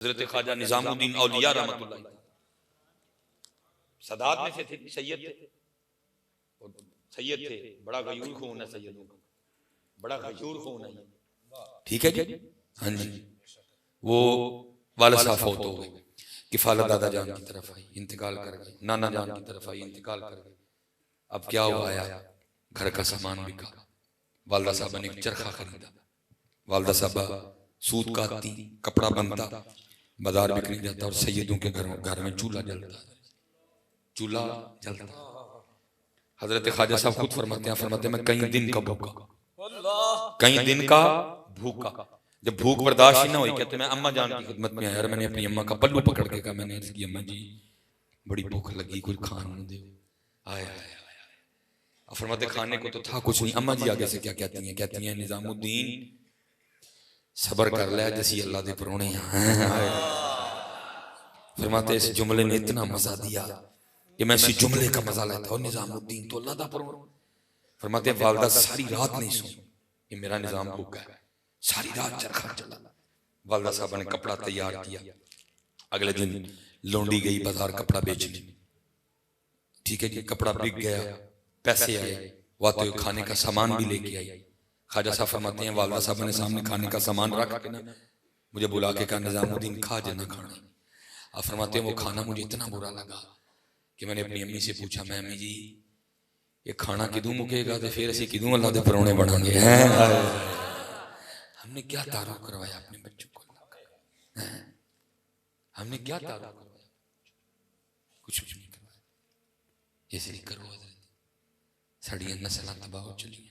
हजरत ख्वाजा निजामुद्दीन औलिया रहमतुल्लाह सदात में से थे, सैयद थे, सैयद थे, बड़ा गयूर खून है सैयदों का, बड़ा गयूर खून है। ठीक है जी, हाँ जी। वो वाला साफ हो तो गए, किफालत दादा जान की तरफ आई, इंतकाल कर गए, नाना जान की तरफ आई, इंतकाल कर गए। अब क्या हुआ, आया घर का सामान बिका, वालदा साहबा ने एक चरखा खरीदा, वालदा साहबा सूत काटती, कपड़ा बनता, बाजार बिकने जाता और सैयदों के घर में चूल्हा जलता, चूल्हा जलता। हजरत ख्वाजा साहब खुद फरमाते हैं मैं कई दिन का भूखा, कई दिन का भूखा, जब भूख बर्दाश्त ही ना हुई, कहते मैं अम्मा जान की खिदमत में आया और मैंने अपनी अम्मा का पल्लू पकड़ के कहा, मैंने अर्ज की अम्मा जी बड़ी भूख लगी, कुछ खाने दे। आया आया फरमाते खाने को तो था कुछ नहीं। अम्मा जी आगे से क्या कहती हैं, कहती हैं निजामुद्दीन सबर कर लिया जैसी अल्लाह दे परौने हैं। फरमाते इस जुमले ने इतना मजा दिया कि मैं इसी जुमले का मजा लेता हूँ, निजामुद्दीन तो अल्लाह दा परौना। फरमाते वालदा सारी रात नहीं सोई कि मेरा निजाम भूखा है, सारी रात चरखा चला। वालदा साहब ने कपड़ा तैयार किया, अगले दिन लौंडी गई बाजार कपड़ा बेचने, ठीक है जी, कपड़ा बिक गया, पैसे आए, वाते हुए खाने का सामान भी लेके आई। ख्वाजा साहब फरमाते हैं वालदा साहब ने सामने खाने का सामान रख के ना मुझे बुला के कहा निजामुद्दीन खा जना खाना। आप फरमाते हैं वो खाना मुझे इतना बुरा लगा कि मैंने अपनी अम्मी से पूछा, मैं अम्मी जी ये खाना किदू मुकेगा तो फिर असी किदू अल्लाह के परौने बनांगे हैं। हमने क्या तारुफ करवाया अपने बच्चों को, हमने क्या तारुफ करवाया, कुछ भी नहीं करवाया। इसलिए करो साड़ियां नस्लां तबाह हो चली,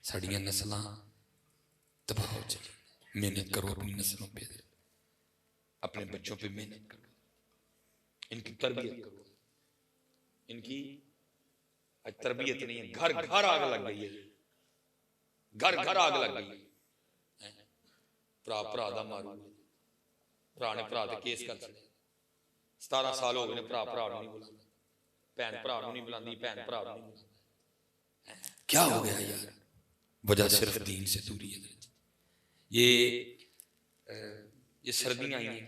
साड़ियां नस्लां तबाह हो चली। मेहनत करो अपनी नस्लों पे, अपने बच्चों पे मेहनत करो, इनकी तरबियत करो। इनकी तरबियत नहीं है, घर घर आग लग गई है, घर घर आग लग गई है। भरा भरा दा मारू, भरा ने भरा ते केस कर छड़े, 17 साल हो गए ने भरा भरा नहीं बुलांदा, भैन भरा नहीं बुलांदी, भैन भरा नहीं बुलांदा। क्या हो गया यार, वजह सिर्फ दीन से दूरी है। ये सर्दियां आई हैं,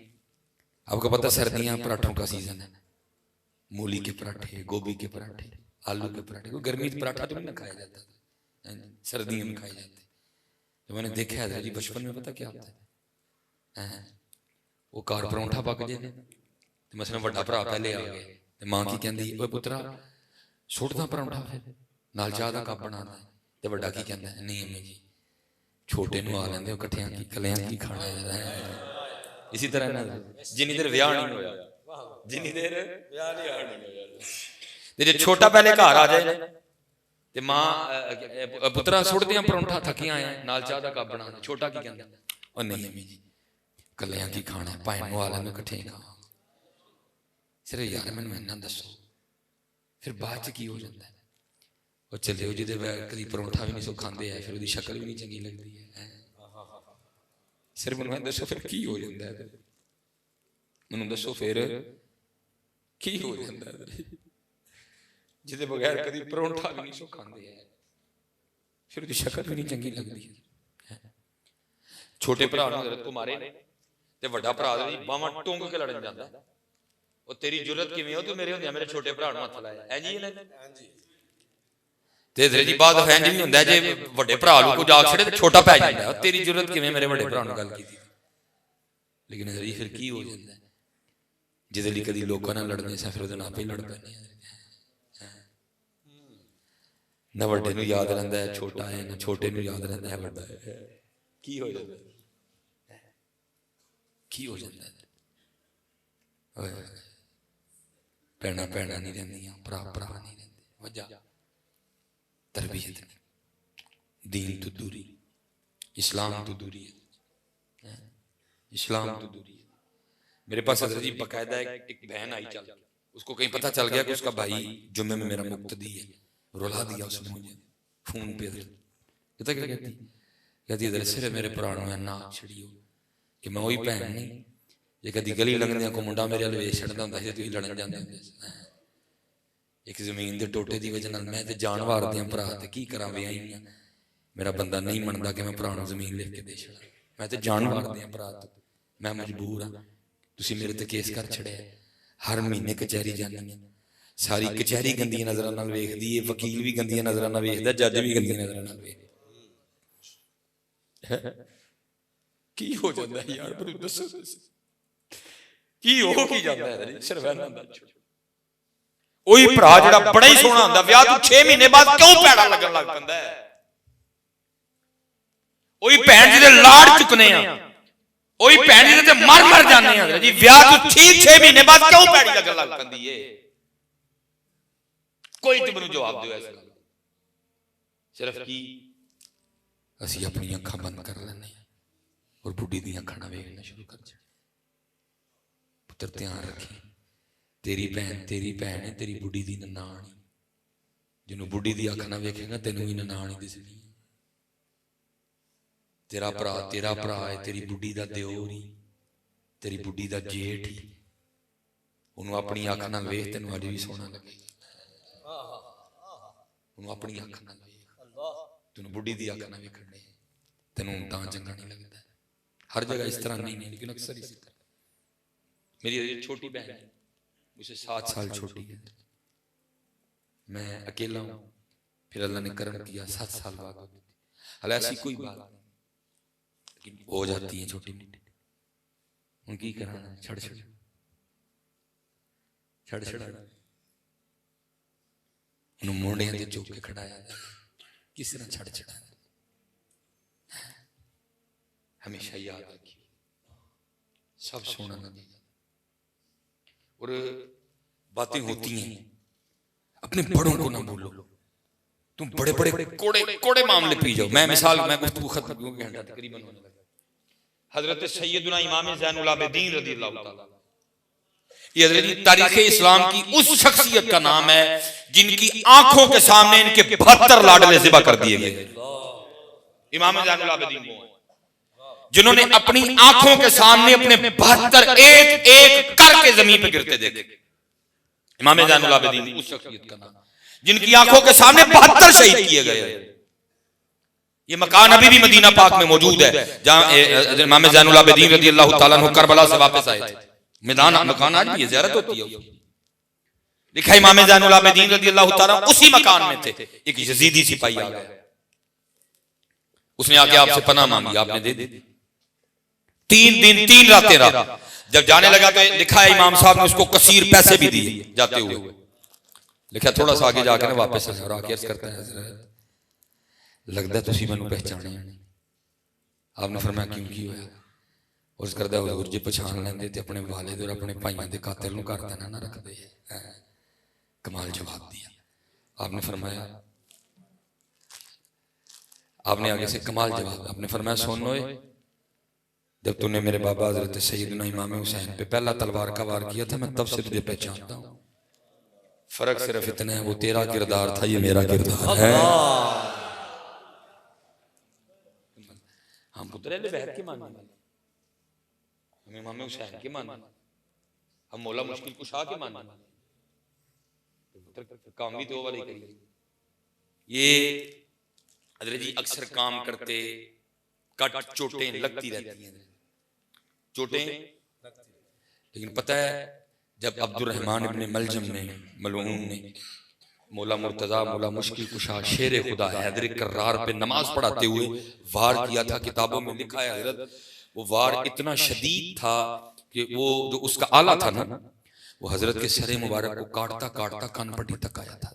आपको पता सर्दियां पराठों का सीजन है, मूली के पराठे, गोभी के पराठे, आलू के पराठे। कोई गर्मी में पराठा तो नहीं खाया जाता, सर्दियों में खाए जाते। तो मैंने देखा है जी बचपन में, पता क्या होता है, वो कार परौंठा पक जाए तो मसलन वड्डा भरा पहले आ गए तो मां की कहती ओए पुत्रा सुटदा परौंठा फिर नाल चाह दा कप बना दे, ते वड्डा की कहता है नहीं अम्मी जी छोटे नूं आ लैंदे इकट्ठियां की कलियां की खाना है। इसी तरह ना जिन्नी देर विआह नहीं होया, जिन्नी देर विआह नहीं होया, ते जे छोटा पहले घर आ जाए ते मां पुत्रा सुट दियां परौंठा थकी आए नाल चाह दा कप बना दे, छोटा की कहंदा ओ नहीं अम्मी जी कलियां की खाना है, भाई नूं आ लैंदे इकट्ठे खावांगे। सिर्फ यार मैनूं इन्ना दसो फिर बाद च की हो जाता है, वो चले जिहदे कदी परौंठा भी नहीं सो खांदे है, फिर उसदी शक्ल भी नहीं चंगी लगदी है। सिर्फ मैनूं दसो फिर की हो जाता है, मैनूं दसो फिर की हो जाता है, जिहदे बगैर कदी परौंठा भी नहीं सो खांदे है, फिर उसदी शक्ल भी नहीं चंगी लगदी है। छोटे भरा नूं हज़रत को मारे ते वड्डा भरा दी बावां टुंग के लड़न जांदा, ओ तेरी जुरत किवें हो तू मेरे होंदे मेरे छोटे भरा नूं हत्थ लाया है जी। ते जी बाद है जी हुंदा जे वड्डे भरा नूं कोई जाग छड़े ते छोटा पै जांदा, तेरी जुरत किवें मेरे वड्डे भरा नूं गल कीती। लेकिन हज़री फिर की हो जांदा है, जिहदे लई कदी लोकां नाल लड़दे सी फिर उहदे नाल आपे ही लड़ पैंदे हैं। ना वड्डे नूं याद रहिंदा है छोटा है, ना छोटे नूं याद रहिंदा है वड्डा है। की हो जांदा है, की हो जांदा है। भैणां भैणां नहीं रहिंदियां, भरा भरा नहीं रहिंदे, वजह तरबियत नहीं, दीन तो दूरी, इस्लाम तो दूरी है, इस्लाम तो दूरी है। मेरे पास हज़रत जी बाकायदा एक बहन आई चल, उसको कहीं पता चल गया कि उसका भाई जुम्मे में मेरा मुक्तदी है, रुला दिया उसने मुझे फोन पे। पता क्या कहती, कहती इधर सिर्फ मेरे भरा नूं इन्ना छड़ियो कि मैं वही भैन नहीं, जे कदी गली लंघदियां को मुंडा मेरे अल वेख छड़दा हुंदा सी तुसीं लड़न जांदे हुंदे सी। एक जमीन के टोटे की वजह नाल मैं ते जान वार दियां भरा ते की करां विआही, मेरा बंदा नहीं मनदा कि मैं भरा नूं जमीन लिख के दे छड़ा, मैं ते जान वार दियां भरा मैं मजबूर हाँ, तुसीं मेरे ते केस कर छड़िया, हर महीने कचहरी जानी है, सारी कचहरी गंदियां नज़रां नाल वेखदी है, वकील भी गंदियां नज़रां नाल वेखदा, जज भी गंदियां नज़रां नाल वेखदा। की हो जाता है यार, पर दसो की हो की जाता है सिर्फ इन्हां दा। ओही भरा जिहड़ा बड़ा ही सोहना हुंदा, विआह तो 6 महीने बाद क्यों पैड़ा लगन लग पैंदा है। ओही भैन जी दे लाड़ चुकने आ, ओही भैन जी दे मर मर जाने आ जी, विआह तो ठीक 6 महीने बाद क्यों पैड़ी लगन लग पैंदी है। कोई ते मैनूं जवाब दिओ इस गल। सिर्फ की असीं अपनी अखां बंद कर लैंदे और बुढ़ी दी अखां नाल वेखना शुरू कर दिंदे। पुत्र ध्यान रखी, तेरी भैन है, तेरी बुढ़ी दी ननाण, जिन्हों बुढ़ी दी अख ना वेखेगा तेनों भी ननाण ही दिसनी। तेरा भरा है, तेरी बुढ़ी दा दिओर ही, तेरी बुढ़ी दा जेठ ही, उन्होंने अपनी अख ना वेख, तेनों अज भी सोहना लगेगा। उन्होंने अपनी अख ना वेख, तेनों बुढ़ी दी अख ना वेखण दे, तेनों तां चंगा नहीं लगता। हर जगह इस तरह नहीं, लेकिन अक्सर इसी तरह। मेरी छोटी बहन है, मुझसे 7 साल छोटी है, मैं अकेला हूं, फिर अल्लाह ने करम किया 7 साल बाद होती थी। हालांकि ऐसी कोई बात नहीं, लेकिन हो जाती है छोटी मोटी। उनकी कराना छड़ उन्होंने मोड़ियां ते चुक के खड़ाया, किस तरह छड़ हमेशा याद रखिए, सब सोना लगेगा। और बातें होती हैं, अपने बड़ों को ना भूलो। तुम बड़े बड़े कोड़े मामले पी जाओ। मैं मिसाल, मैं गुफ्तगू खत्म क्योंकि घंटा तकरीबन होने लगा। हजरत सैयदना इमाम ज़ैनुल आबिदीन रज़ियल्लाहु ताला, ये हजरत तारीख़ इस्लाम की उस शख्सियत का नाम है जिनकी आंखों के सामने इनके 72 लाडले ज़िबा कर दिए गए। इमाम ज़ैनुल आबिदीन वो हैं जिन्होंने अपनी आंखों के सामने अपने 72 एक एक करके जमीन पे गिरते देखे। इमाम ज़ैनुल आबिदीन उस शख्सियत का नाम जिनकी आंखों के सामने 72 शहीद किए गए। ये मकान अभी भी मदीना पाक में मौजूद है, जहां इमाम ज़ैनुल आबिदीन रज़ियल्लाहु ताला अन्हु करबला से वापस आए थे। मैदान मकान आज भी ज़ियारत होती है। लिखा इमाम ज़ैनुल आबिदीन रज़ियल्लाहु ताला उसी मकान में थे। एक यजीदी सिपाही आ गया, उसने आके आपसे पनाह मांगी, आपने दे दी। 3 दिन 3 रातें रहा। जब जाने लगा तो लिखा है इमाम साहब ने उसको कसीर पैसे भी दिए जाते हुए। लिखा थोड़ा सा आगे जाकर वापस अर्ज करता है, लगता तुसी मैनू पहचाने नहीं। आपने फरमाया क्यों की होया? उस करदा हुजूर जी पहचान लेंदे ते अपने वालिद और अपने भाइयों के कातिल नूं घर दा ना रखदे। कमाल जवाब दिया आपने। फरमाया, आपने आगे से कमाल जवाब, आपने फरमाया सुन ओए, जब तूने मेरे बाबा हजरत सैयदना इमाम हुसैन पे पहला तलवार का वार किया था, मैं तब से तुझे पहचानता हूं। फर्क सिर्फ इतना है, वो तेरा किरदार था, ये मेरा किरदार है। हम पुत्र बहर के मानने वाले, हम इमाम हुसैन के मानने वाले, हम मौला मुश्किल कुशा के मानने वाले। काम भी तो वाले करिए। ये हजरत जी अक्सर काम करते कट चोटें लगती रहती हैं, चोटें। लेकिन पता है जब अब्दुर्रहमान इब्न मलजम ने मलऊन ने मौला मुर्तजा मौला मुश्किल कुशा शेर खुदा हैदर कर्रार पे नमाज पढ़ाते हुए वार किया था, किताबों में लिखा है हजरत वो वार इतना शदीद था कि वो जो उसका आला था ना, वो हजरत के सरे मुबारक को काटता काटता कान पट्टी तक आया था।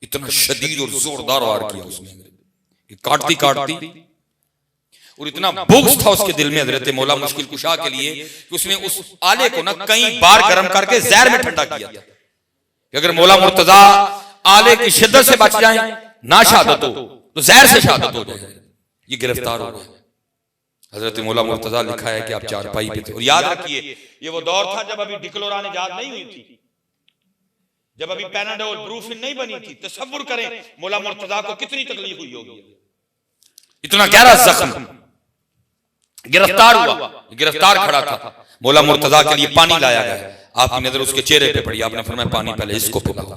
इतना शदीद और जोरदार वार किया उसने, काटती काटती। और इतना बुग़्ज़ था उसके दिल में हजरत मौला मुश्किल कुशा के लिए कि उसने उस आले को ना कई बार गर्म करके जहर में ठंडा किया था कि अगर मौला मुर्तजा आले की शिद्दत से बच जाए, ना शहादत हो तो जहर से शहादत हो जाए। ये गिरफ्तार हो गए। हजरत मौला मुर्तजा लिखा है कि आप चारपाई पे थे। और याद रखिए ये वो दौर था जब अभी डिक्लोरान इजाद नहीं हुई थी, जब अभी पैनाडोल ब्रूफिन नहीं बनी थी। तसव्वुर करें मौला मुर्तजा को कितनी तकलीफ हुई होगी। इतना गहरा जख्म, गिरफ्तार हुआ, गिरफ्तार खड़ा था, मौला मुर्तजा के लिए पानी लाया गया। आपकी नजर उसके चेहरे पे पड़ी, आपने फरमाया पानी पहले इसको पिलाओ।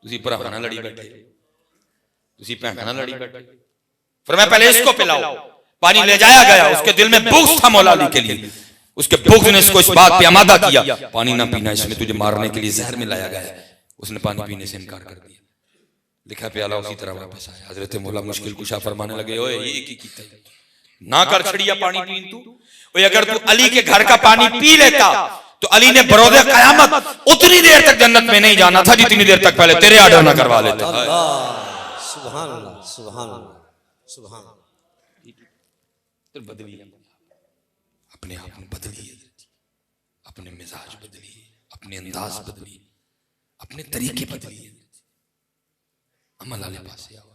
तुसी भरा ना लड़ी बैठे, तुसी भैन ना लड़ी बैठे, फरमाया पहले इसको पिलाओ। पानी ले जाया गया, उसके दिल में बुग़्ज़ था मौला अली के लिए, उसके बुग़्ज़ ने इसको इस बात पे आमादा किया, पानी ना पीना, इसमें तुझे मारने के लिए जहर मिलाया गया है। उसने पानी पीने से इनकार कर दिया। लिखा प्याला उसी तरह वापस आया। हजरत मौला मुश्किल कुशा फरमाने लगे, ओए ये की कीता ना कर छड़िया पानी पीन तू, ओए अगर तू अली के घर का पानी पी लेता तो अली ने बरोज़े क़यामत उतनी देर तक जन्नत में नहीं जाना था जितनी देर तक पहले तेरे आर्डर ना करवा लेते। सुभान अल्लाह, सुभान अल्लाह, सुभान अल्लाह। तो बदलिए, अपने आप में बदलिए, अपने मिजाज बदलिए, अपने अंदाज बदलिए, अपने तरीके बदलिए, अमल वाले पास आओ।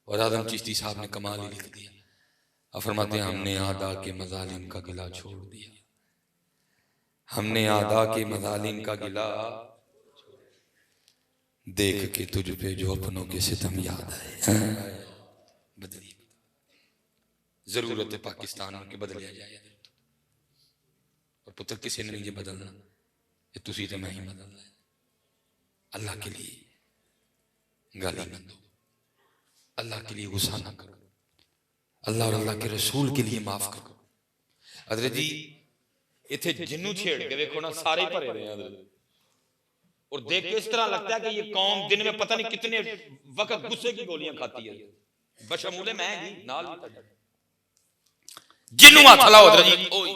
और आदम चिश्ती साहब ने कमाल ही लिख दिया। अब फरमाते हैं हमने आदा के मजालिम का गिला छोड़ दिया, हमने आदा के मजालिम का गिला देख के तुझ पे जो अपनों के सितम याद आए। बदलिए, जरूरत है पाकिस्तान के बदलिया जाए। और पुत्र किसी ने नहीं बदलना, ये तुसी तो मैं ही बदलना है। अल्लाह के लिए गाली न दो, अल्लाह के लिए गुस्सा ना करो, अल्लाह और अल्लाह के रसूल के लिए माफ करो। हज़रत जी इथे जिन्नू छेड़ के देखो ना, सारे भरे रहे हैं और देख के इस तरह लगता है कि ये कौम दिन में पता नहीं कितने वक्त गुस्से की गोलियां खाती है। बशमूले मैं ही नाल जिन्नू हाथ लाओ हज़रत जी, ओए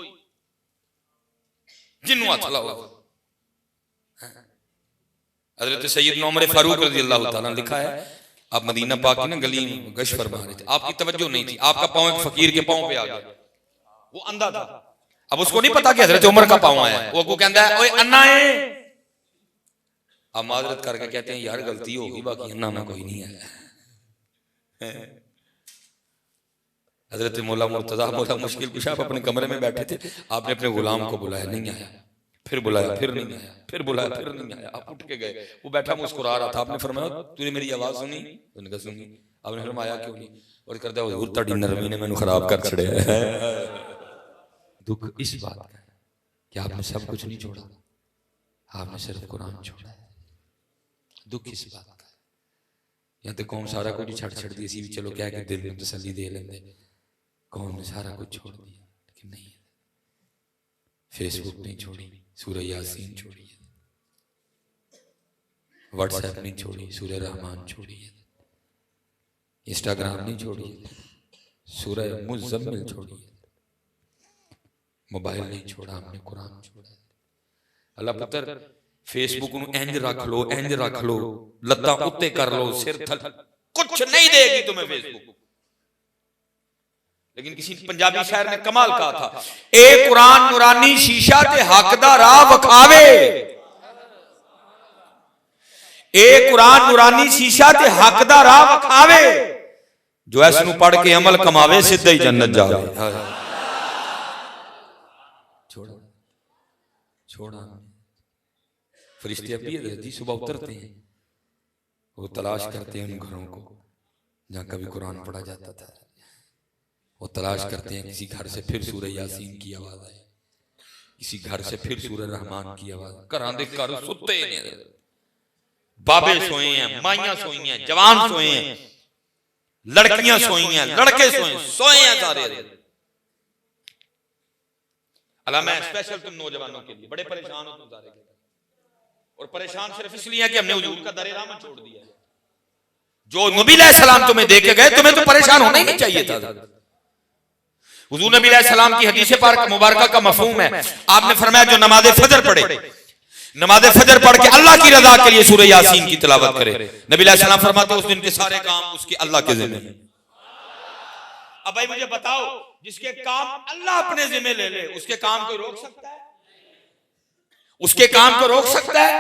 जिन्नू हाथ लाओ। हज़रत सैयदना उमर फारूक रज़ी अल्लाह तआला लिखा है, आप मदीना पाक की ना गली में गश्त फरमा रहे थे, आपकी तवज्जो नहीं थी, आपका पांव एक फकीर के पांव पे आ गया, वो अंधा था। अब उसको नहीं पता कि हज़रत उमर का पांव आया है, वो कहता है ओए अन्ना है। आप माजरत करके कहते हैं यार गलती होगी, बाकी अन्ना में कोई नहीं है। हज़रत मौला मुर्तज़ा मौला मुश्किल कुशा अपने कमरे में बैठे थे, आपने अपने गुलाम को बुलाया, नहीं आया, फिर बुलाया, फिर नहीं आया, फिर बुलाया, फिर नहीं आया। आप उठ के गए, वो बैठा मुस्कुरा रहा था। आपने फरमाया तूने मेरी आवाज सुनी? उसने कहा सुनी। आपने फरमाया क्यों नहीं? और करता हुजूर ताड़ी नरमी ने मैंने खराब कर छड़िया है। दुख इस बात का है कि आपने सब कुछ नहीं छोड़ा, आपने सिर्फ कुरान छोड़ा है। दुख इस बात का है, या तो कौन सारा कुछ छड़ दी सी भी चलो क्या कि दिल में तसल्ली दे लेंगे, कौन ने सारा कुछ छोड़ दिया, लेकिन नहीं, फेसबुक नहीं छोड़ी, सूरह यासीन छोड़ी है, व्हाट्सएप नहीं छोड़ी, सूरह रहमान छोड़ी है, इंस्टाग्राम नहीं छोड़ी है, सूरह मुज़म्मिल छोड़ी है, मोबाइल नहीं छोड़ा, हमने कुरान छोड़ा है। अल्लाह पुत्र फेसबुक नु इंज रख लो, इंज रख लो, लत्ता उत्ते कर लो, सिर थल, कुछ नहीं देगी तुम्हें फेसबुक। लेकिन किसी पंजाबी शायर ने कमाल कहा था, ए कुरान नूरानी शीशा ते हक दा राह वखावे, ए कुरान नूरानी शीशा ते हक दा राह वखावे, जो इस नु पढ़ के अमल कमावे सीधा ही जन्नत जावे। छोड़ा छोड़ा फरिश्ते अभी हज़रत सुबह उतरते हैं, वो तलाश करते हैं उन घरों को जहां कभी कुरान पढ़ा जाता था, वो तलाश करते हैं किसी घर से फिर सूरह यासीन की आवाज आए, किसी घर से फिर सूरह रहमान की आवाज। घरां दे घर सुते ने, बाबे सोए हैं, माइयां सोई हैं, जवान सोए हैं, लड़कियां सोई हैं, लड़के सोए हैं सारे। अल्लाह मैं स्पेशल तुम नौजवानों के लिए बड़े परेशान हो तुम सारे, और परेशान सिर्फ इसलिए है कि हमने हुजूर का दर रहमत छोड़ दिया। जो नबी अलैहिस्सलाम तुम्हें दे के गए, तुम्हें तो परेशान होना ही नहीं चाहिए था। हुजूर नबी अलैहिस्सलाम की हदीस पाक मुबारक का मफहूम है, आपने फरमाया जो नमाज फजर पढ़े, नमाज फजर पढ़ के अल्लाह की रजा के लिए सूरह यासीन की तिलावत करे, नबी अलैहिस्सलाम फरमाते उस दिन के सारे काम उसके अल्लाह के जिम्मे हैं। अब भाई मुझे बताओ, जिसके काम अल्लाह अपने जिम्मे ले ले, उसके काम को रोक सकता है? उसके काम को रोक सकता है?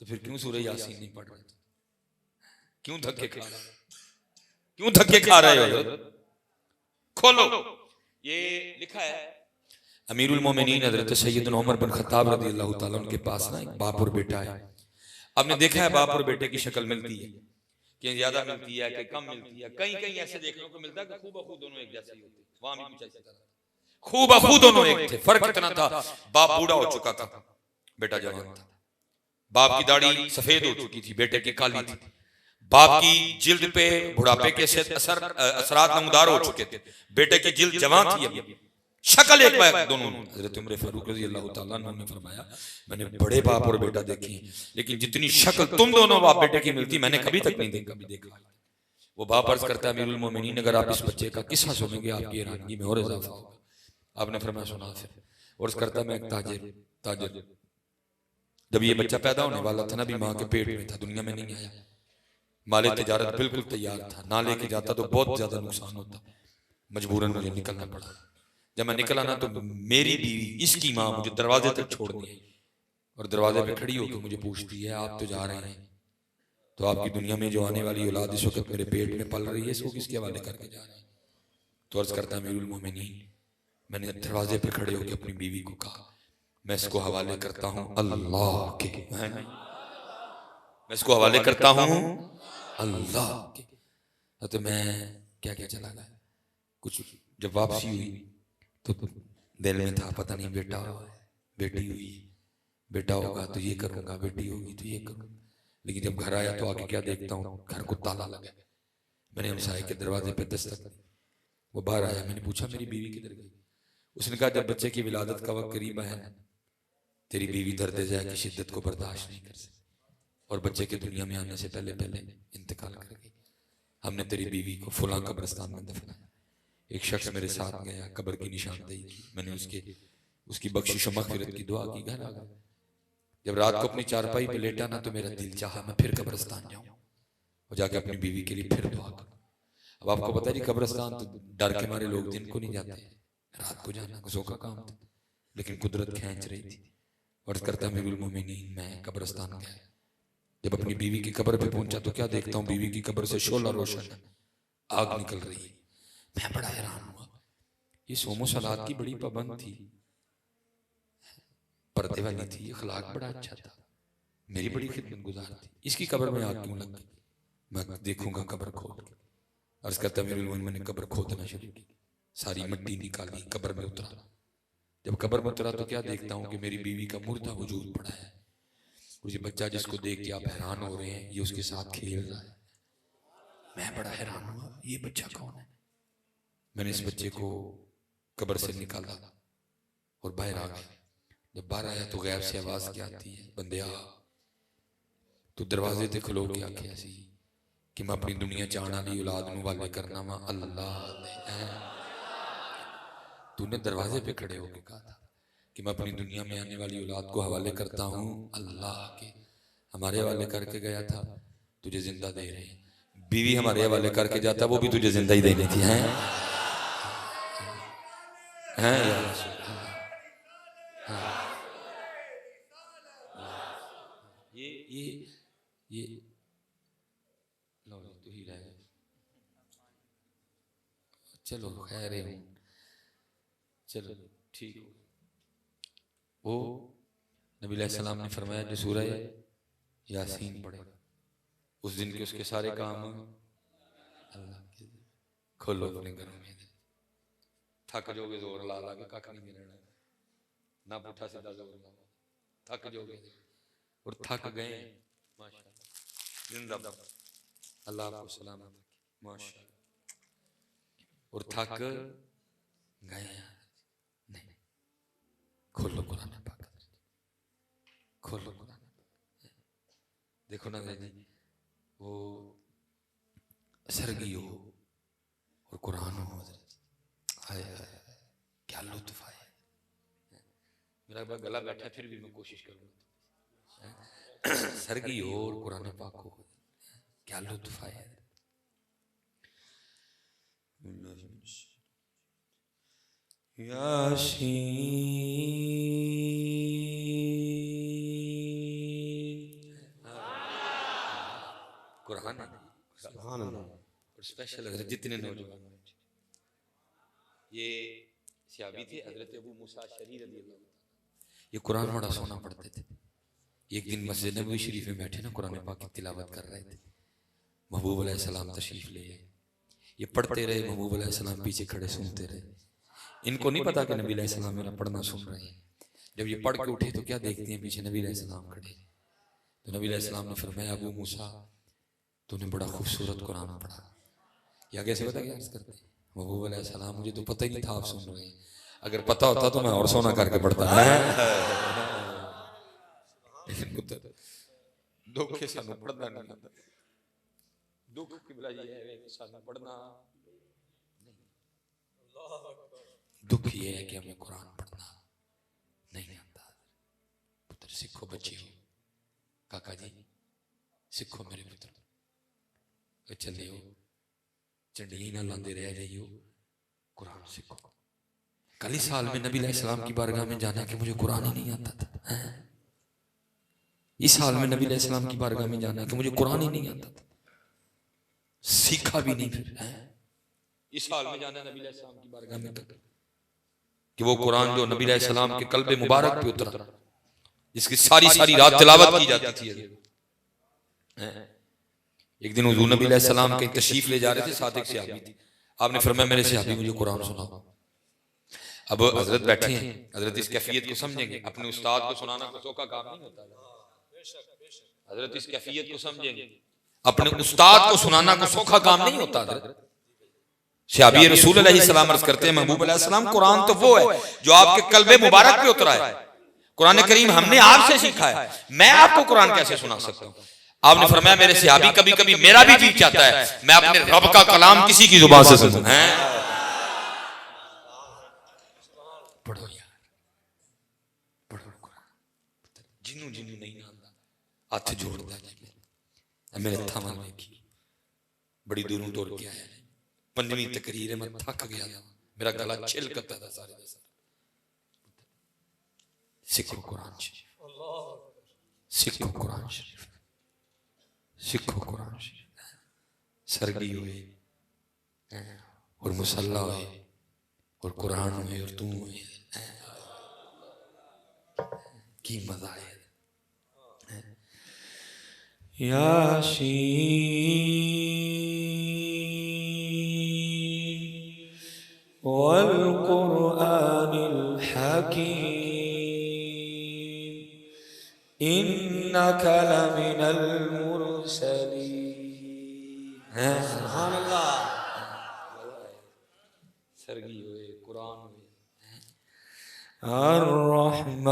तो फिर क्यों सूरह यासीन नहीं पढ़ रहे? क्यों धक्के खा रहे? क्यों धक्के खा रहे हो? खोलो, ये लिखा है अमीरुल मोमिनीन हजरत सैयदना उमर बिन खत्ताब रज़ी अल्लाह तआला उनके पास ना एक बाप और बेटा है। आपने देखा है बाप और बेटे की शक्ल मिलती है कि ज्यादा मिलती है कि कम मिलती है, कहीं कहीं ऐसे देखने को मिलता है कि खूब अखू दोनों एक जैसे ही होते, वहां भी कुछ ऐसा था, खूब अखू दोनों एक थे। फर्क इतना था, बाप बूढ़ा हो चुका था, बेटा जवान था। बाप की दाढ़ी सफेद हो चुकी थी, बेटे की काली थी। बाप की जिल्द पे बुढ़ापे के असरात नमदार हो चुके थे, बेटे की जिल्द जवान थी, अभी शक्ल एक बार दोनों। हजरत उमर फारूक रज़ी अल्लाह तआला अन्हु ने फरमाया, मैंने बड़े बाप और बेटा देखे, लेकिन जितनी शक्ल तुम दोनों बाप बेटे की मिलती मैंने कभी तक नहीं देखा। वो बाप अर्ज करता है, अमीरुल मोमिनीन, अगर आप इस बच्चे का किस्सा सुनेंगे आपकी हैरानगी में और इजाफा होगा। आपने फरमाया सुना फिर। और अर्ज करता, मैं एक ताजिर जब ये बच्चा पैदा होने वाला था ना, भी माँ के पेट में था, दुनिया में नहीं आया, माले तिजारत बिल्कुल तैयार था, ना लेके जाता तो बहुत ज्यादा नुकसान होता, मजबूरन मुझे निकलना पड़ा। जब मैं निकला ना तो मेरी बीवी, इसकी माँ मुझे दरवाजे तक छोड़ दी और दरवाजे पे खड़ी होकर मुझे पूछती है, आप तो जा रहे हैं, तो आपकी दुनिया में जो आने वाली औलाद इस वक्त मेरे पेट में पल रही है, इसको किसके हवाले करके जा रहे हैं? तो अर्ज करता है, अमीरुल मोमिनीन, मैंने दरवाजे पे खड़े होकर अपनी बीवी को कहा, मैं इसको हवाले करता हूँ अल्लाह के, मैं इसको हवाले करता हूँ अल्लाह के। तो मैं क्या चला गया। कुछ जब वापसी हुई तो दिल में था, पता नहीं बेटा हुआ बेटी हुई, बेटा होगा तो ये करूंगा, बेटी होगी तो ये करूंगा। लेकिन जब घर आया तो आके क्या देखता हूँ, घर को ताला लगा। मैंने हमसाये के दरवाजे पे दस्तक, वो बाहर आया, मैंने पूछा मेरी बीवी किधर गई? उसने कहा, जब बच्चे की विलादत का वक्त करीब है, तेरी बीवी दर्द ज़ाय की शिद्दत को बर्दाश्त नहीं कर सकती और बच्चे के दुनिया में आने से पहले पहले इंतकाल कर गई। हमने तेरी बीवी को फुला कब्रिस्तान में दफनाया। एक शख्स मेरे साथ गया, कब्र की निशानदेही की, मैंने उसकी बख्शिश और मग़फ़िरत की दुआ की, घर आ गया। जब रात को अपनी चारपाई पे लेटा ना, तो मेरा दिल चाहा मैं फिर कब्रिस्तान जाऊं और जाके अपनी बीवी के लिए फिर दुआ करूं। अब आपको पता है जी, कब्रिस्तान तो डर के मारे लोग दिन को नहीं जाते, रात को जाना गुस्सों का काम था, लेकिन कुदरत खींच रही थी। और करता अमीरुल मोमिनीन, मैं कब्रिस्तान गया, जब अपनी बीवी की कब्र पे पहुंचा तो क्या देखता हूँ, बीवी की कब्र से शोला रोशन, आग निकल रही है। मैं बड़ा हैरान हुआ, ये सोमो सलात की बड़ी पाबंद थी, पर्दे वाली थी, अखलाक बड़ा अच्छा था, मेरी बड़ी खिदमत गुजार थी, इसकी कब्र में आग क्यों लग गई? मैं देखूंगा कब्र खोद के। अर्ज करता अमीरुल मोमिनीन, मैंने कब्र खोदना शुरू की, सारी मिट्टी निकाली, कब्र में उतरा। जब कब्र में उतरा तो क्या देखता हूँ कि मेरी बीवी का मुर्दा वजूद पड़ा है। मुझे बच्चा जिसको देख के आप हैरान हो रहे हैं, ये उसके साथ खेल रहा है। मैं बड़ा हैरान हुआ, ये बच्चा कौन है? मैंने इस बच्चे को कब्र से निकाला और बाहर आ गया। जब बाहर आया तो गैब से आवाज क्या आती है, बंदिया तू दरवाजे ते खलो के आखे ऐसी कि मैं अपनी दुनिया चाहना ली औलाद नूं वाले करना वा अल्लाह दे। तूने दरवाजे पे खड़े होकर कहा था कि मैं अपनी दुनिया में आने वाली औलाद को हवाले करता हूँ अल्लाह के। हमारे हवाले करके गया था, तुझे जिंदा दे रहे हैं। बीवी हमारे हवाले करके जाता, वो भी तुझे जिंदा ही देनी थी। हैं ये लो तो ही रहे। चलो खैर है, चलो ठीक। वो नबी अलैहि सलाम ने फरमाया, जो सूरह यासीन पढ़े उस दिन के उसके सारे काम अल्लाह के। खोलो अपने घरों में, थक जोगे जोर ला ला के कख नहीं मिलना, ना पुठा सीधा जोर ला, थक जोगे और थक गए माशाअल्लाह, जिंदाबाद अल्लाह आपको सलामत माशाअल्लाह। और थक गए नहीं, खोलो कुरान पाक, खोलो कुरान। देखो ना जी, वो सरगी हो और कुरान हो, हाय हाय क्या लुत्फ आए। मेरा गला बैठा फिर भी मैं कोशिश करूंगा। सरगी हो और कुरान पाक हो, क्या लुत्फ आए। कुरान और स्पेशल हजरत जितने नौजवान ये सहाबी थे, हजरत अबू मूसा अशअरी रज़ी अल्लाह, ये कुरान बड़ा सोना पढ़ते थे। एक दिन मस्जिद नबवी शरीफ में बैठे ना, कुरान पाक की तिलावत कर रहे थे, महबूब अलैहिस्सलाम तशरीफ ले आए। ये पढ़ते रहे, महबूब अलैहिस्सलाम पीछे खड़े सुनते रहे। इनको नहीं पता कि नबी अलैहिस्सलाम मेरा पढ़ना सुन रहे हैं। जब ये पढ़ के उठे तो क्या देखते हैं, पीछे नबी अलैहिस्सलाम खड़े। तो नबी अलैहिस्सलाम ने फरमाया, अबू मूसा तूने बड़ा खूबसूरत कुरान पढ़ा। या कैसे पता क्या अर्ज करते हैं महबूब अलैहिस्सलाम, मुझे तो पता ही नहीं था आप सुन रहे हैं, अगर पता होता तो मैं और सोना करके पढ़ता है। लेकिन पुत्र दुख के सानू पढ़ना नहीं आता। दुख की बला ये है कि सानू पढ़ना नहीं, दुख ये है कि हमें कुरान पढ़ना नहीं आता। पुत्र सीखो, बच्चे हो, काका जी सीखो मेरे पुत्र, चले हो चंडियां ना लाते रह जाइयो, कुरान सीखो। कल ही साल में नबी अलैहिस्सलाम की बारगाह में जाना कि मुझे कुरान ही नहीं आता था। इस साल में नबी अलैहिस्सलाम की बारगाह में जाना कि मुझे कुरान ही नहीं आता था, सीखा भी नहीं। फिर इस साल में जाना नबी अलैहिस्सलाम की बारगाह में कि वो कुरान जो नबी अलैहिस्सलाम के कल्बे मुबारक पे उतरा, जिसकी सारी सारी रात तिलावत की जाती थी। एक दिन हुजूर नबी अलैहिस्सलाम कहीं तशरीफ ले जा रहे थे, साथ एक सहाबी थी। आपने फरमाया मेरे सहाबी मुझे कुरान सुनाओ। अब हजरत बैठे हैं, हजरत इस कैफियत को समझेंगे, अपने उस्ताद को सुनाना कोई सौखा काम नहीं होता। हजरत इस कैफियत को समझेंगे, अपने उस्ताद को सुनाना को सौखा काम नहीं होता। सहाबी रसूल अलैहिस्सलाम अर्ज करते हैं महबूब अलैहिस्सलाम, कुरान तो वो है जो आपके कल्बे मुबारक पे उतरा है। कुरान करीम हमने आपसे सीखा है, मैं आपको कुरान कैसे सुना सकता हूँ। आपने फरमाया मेरे सहाबी कभी कभी मेरा भी जी चाहता है मैं अपने रब का कलाम किसी की जुबान से सुनूं। पढ़ो यार, पढ़ो कुरान। जिन्नू जिन्नू नहीं आता हथ जोड़दा जी मेरे थावां देखी, बड़ी दूरों टुर के आया, पंजवीं तकरीर है, मैं थक गया, मेरा गला छिलकता था सारे का सारा। सीखो कुरान शरीफ, सीखो कुरान शरीफ, सीखो कुरान शरीफ। सरगी हुए और मुसल्ला हुए और कुरान हुए और तू हुए, की मजा है। यासीन वल कुरआनिल हकीम इन्नका लमिनल मुरसलीन। सुभान अल्लाह। सरगी हुए, कुरान हुए, अर्रहमान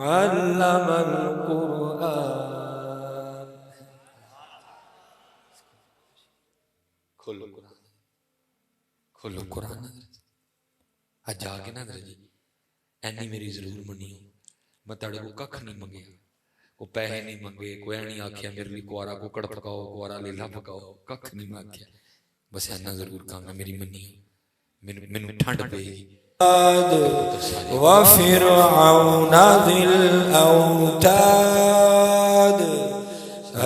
अल्लमल कुरआन। खोलो कुरान, खोलो कुरान। आज जाके ना जी एनी मेरी जरूर मनियो, मैं तेरे को कख नहीं मंगे, को पैसे नहीं मंगे, कोई नहीं आखिया मेरे लिए कुआरा कुकड़ पकाओ, कुआरा लीला पकाओ, कख नहीं मैं आखिया, बस इतना जरूर काम है मेरी मनियो, मैनू ठंड पेगी। वफ़िरऔन ज़िल औताद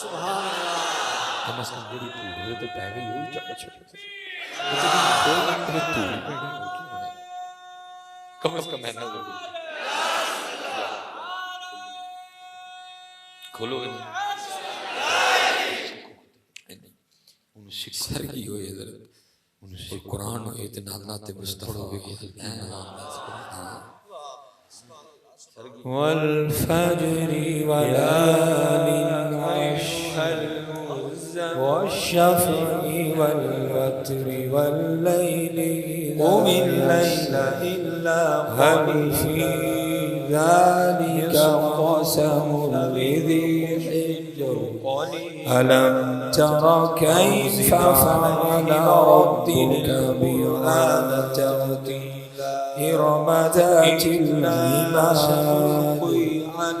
सुभान अल्लाह। कम से कम जेडी धूड़ ते पै गई ओही चक छक कम से कम मैंने खोलो सरगी हो कुरान हो नाते मुस्तफा हो वल फजरी वलालिन अशर वश्शफ़ई वल वत्रि वल लैलि क़ुमिल लैला इल्ला हल फी ज़ालिका क़समुन लिज़ी हिज्र अलम तरा कैफ़ फ़अल रब्बुका बिआद तबदीला इरम ज़ातिल इमाद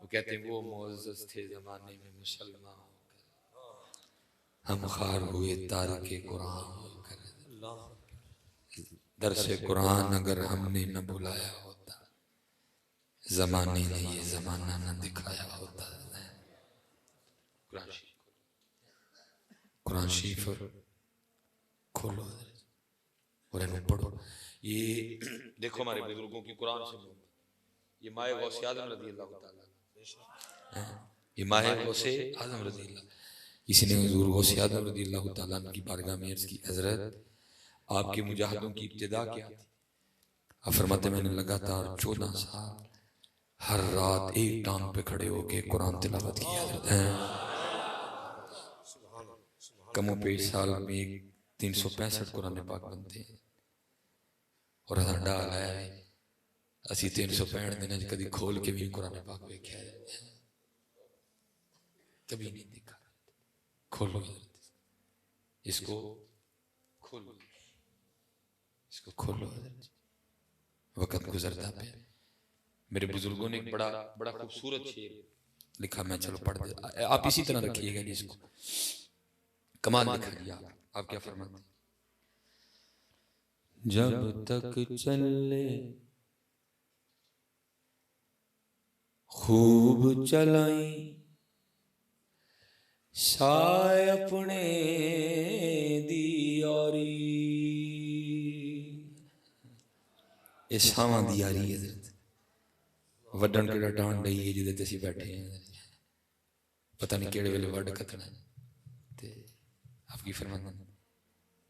वो कहते हैं वो मुअज़्ज़ज़ थे जमाने में मुसलमान होकर, हम खार हुए तारिके कुरान होकर। दरसे कुरान अगर हमने न बुलाया होता, जमाने ने ये जमाना न दिखाया होता। कुरान शरीफ खोलो और इन्हें पढ़ो। ये देखो हमारे बुजुर्गों की कुरान से ये माए गौसे आजम रज़ी अल्लाह ताला, ये माए गौसे आजम रज़ी अल्लाह। किसी ने हुजूर गौसे आजम रज़ी अल्लाह ताला की बारगाह में अर्ज़ की, हज़रत आपके मुजाहिदों की इब्तिदा क्या थी? आप फरमाते मैंने लगातार 14 साल हर रात एक टांग पे खड़े होके कुरान तिलावत की है। कमो पेश साल में 365 कुरान पाक बनते हैं और साडा हाल है असी 365 दिन कभी खोल के भी कुरान पाक वेख्या कभी नहीं देखा। खोलो इसको, खोलो इसको, खोलो। वक्त गुजरता पे मेरे बुजुर्गों ने एक बड़ा बड़ा खूबसूरत शेर लिखा, मैं चलो पढ़ दे, आप इसी तरह रखिएगा जी इसको, कमाल लिखा जी। आप क्या फरमाते? जब तक चले खूब चलाई साय अपने दी यारी, ये सावां दी यारी है वड्डण केड़ा डांड रही है जिदे ते असीं बैठे हैं, पता नहीं केड़े वेले वड्ड कतना ते आपकी फरमाना।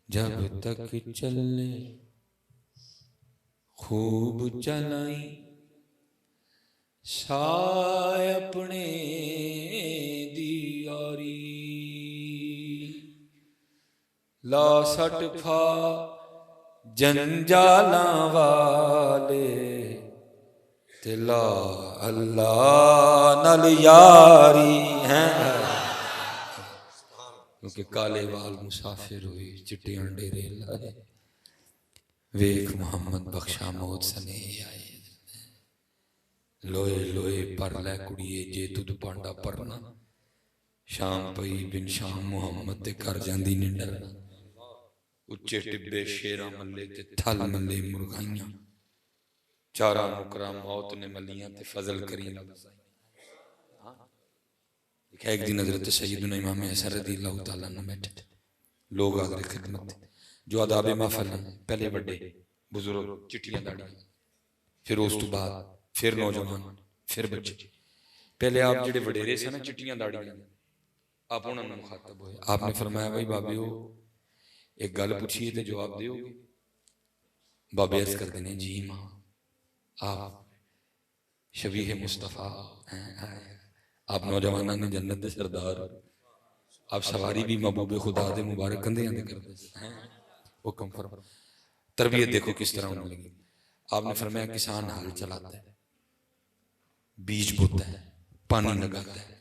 जब तक चले खूब चलाई साय अपने दी यारी, ला सट फा जंजालां वाले तिला अल्लाह नल यारी है। क्योंकि काले वाल मुसाफिर हुए चिट्टे अंडेरे लाए, वेख मोहम्मद बख्शा मौत सने आए, लोए लोए पर लै कुड़िए जे तुद पांडा परना, शाम पई बिन शाम मोहम्मद ते कर जांदी नी डरना, उच्चे टिब्बे शेरा मल्ले ते थल मल्ले मुर्गाइयां, चारा मुकरा मौत ने मलियां ते फजल करीम। एक दिन हजरत सैयदना इमाम हसन रज़ियल्लाहु ताला अन्हु बैठे थे, लोग हाज़िर खिदमत थे, जो आदाबे महफिल पहले बड़े बुजुर्ग चिट्टियां दाड़ियां, फिर उस तो बाद फिर नौजवान फिर बच्चे। पहले आप जेडे वडेरे सन ना चिट्टियां दाड़ियां आप उन्होंने मुखातब हुए, आपने फरमाया भाई बाबियो एक गल पूछिए तो जवाब दोगे? बाबे अर्ज करते हैं जी मां आप शबीह मुस्तफ़ा हैं, आप नौजवानों ने जन्नत दे सरदार, आप सवारी भी महबूब खुदा दे मुबारक कंधे दे करते हैं, वो कंफर्म तरबियत देखो किस तरह होने लगी। आपने फरमाया किसान हल चलाता है, बीज बोता है, पानी लगाता है,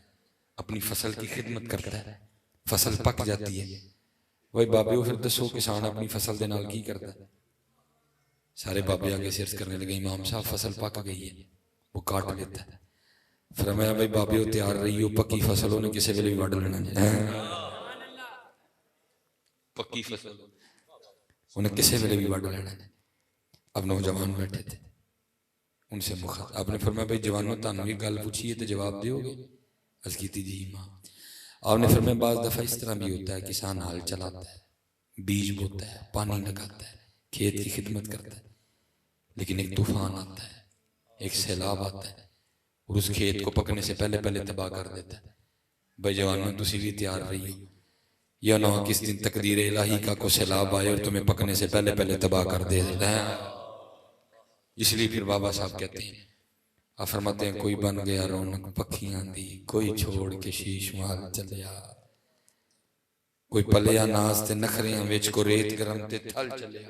अपनी फसल की खिदमत करता है, फसल पक जाती है, वही बाबे फिर दसो किसान अपनी फसल के नाल की करता है? सारे बाबे आगे सिर्फ करने लगे इमाम साहब फसल पक गई है, वो काट लेता है। फरमाया भाई बाबे तैयार रही हो, पक्की फसल उन्हें किसी वेले भी वड लेना है, पक्की फसल उन्हें किसी वेले भी वड लेना है। अब नौजवान बैठे थे, उनसे मुखात आपने फरमाया भाई जवानों तुहानू एक गल पूछी है तो जवाब दोगे? अर्ज की जी मां। आपने फरमाया बाज़ दफा इस तरह भी होता है किसान हाल चलाता है, बीज बोता है, पानी लगाता है, खेत की खिदमत करता है, लेकिन एक तूफान आता है, एक सैलाब आता है और उस खेत को पकने से पहले पहले तबाह कर देता है। भाई जवानों तुसी भी तैयार रही हो, या ना किस दिन तकदीर इलाही का को सैलाब आए और तुम्हें पकने से पहले पहले तबाह कर देता है। इसलिए फिर बाबा साहब कहते हैं, आप फरमाते हैं कोई बन गया रौनक पखियां दी, कोई छोड़ के शीश माल चलिया, कोई पलिया नाज ते नखरियां विच को रेत गरम ते थल चलिया,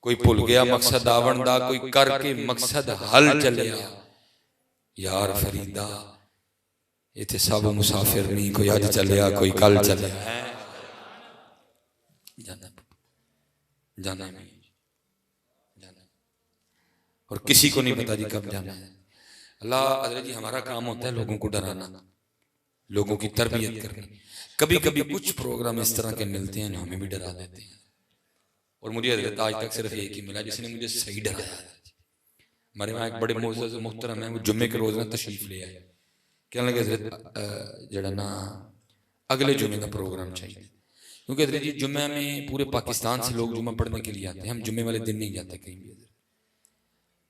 कोई भुल गया मकसद आवण दा, कोई करके मकसद हल चलिया। यार फरीदा इथे सब मुसाफिर नहीं, कोई अज चलिया कोई कल चलिया, जाना जाना नहीं जाना, और किसी को नहीं पता जी कब जाना है। अल्लाह हज़रत जी हमारा काम होता है लोगों को डराना, लोगों की तरबियत करनी। कभी कभी कुछ प्रोग्राम इस तरह के मिलते हैं जो हमें भी डरा देते हैं, और मुझे हज़रत आज तक सिर्फ एक ही मिला जिसने मुझे सही डराया। हमारे वहाँ एक बड़े मोअज़्ज़ज़ मुहतरम है, वो जुम्मे के रोज़ ना तशरीफ ले आए, कहने लगे हज़रत जड़ा ना अगले जुम्मे का प्रोग्राम चाहिए, क्योंकि हज़रत जी जुम्मे में पूरे पाकिस्तान से लोग जुम्मा पढ़ने के लिए आते हैं, हम जुम्मे वाले दिन नहीं जाते कहीं भी।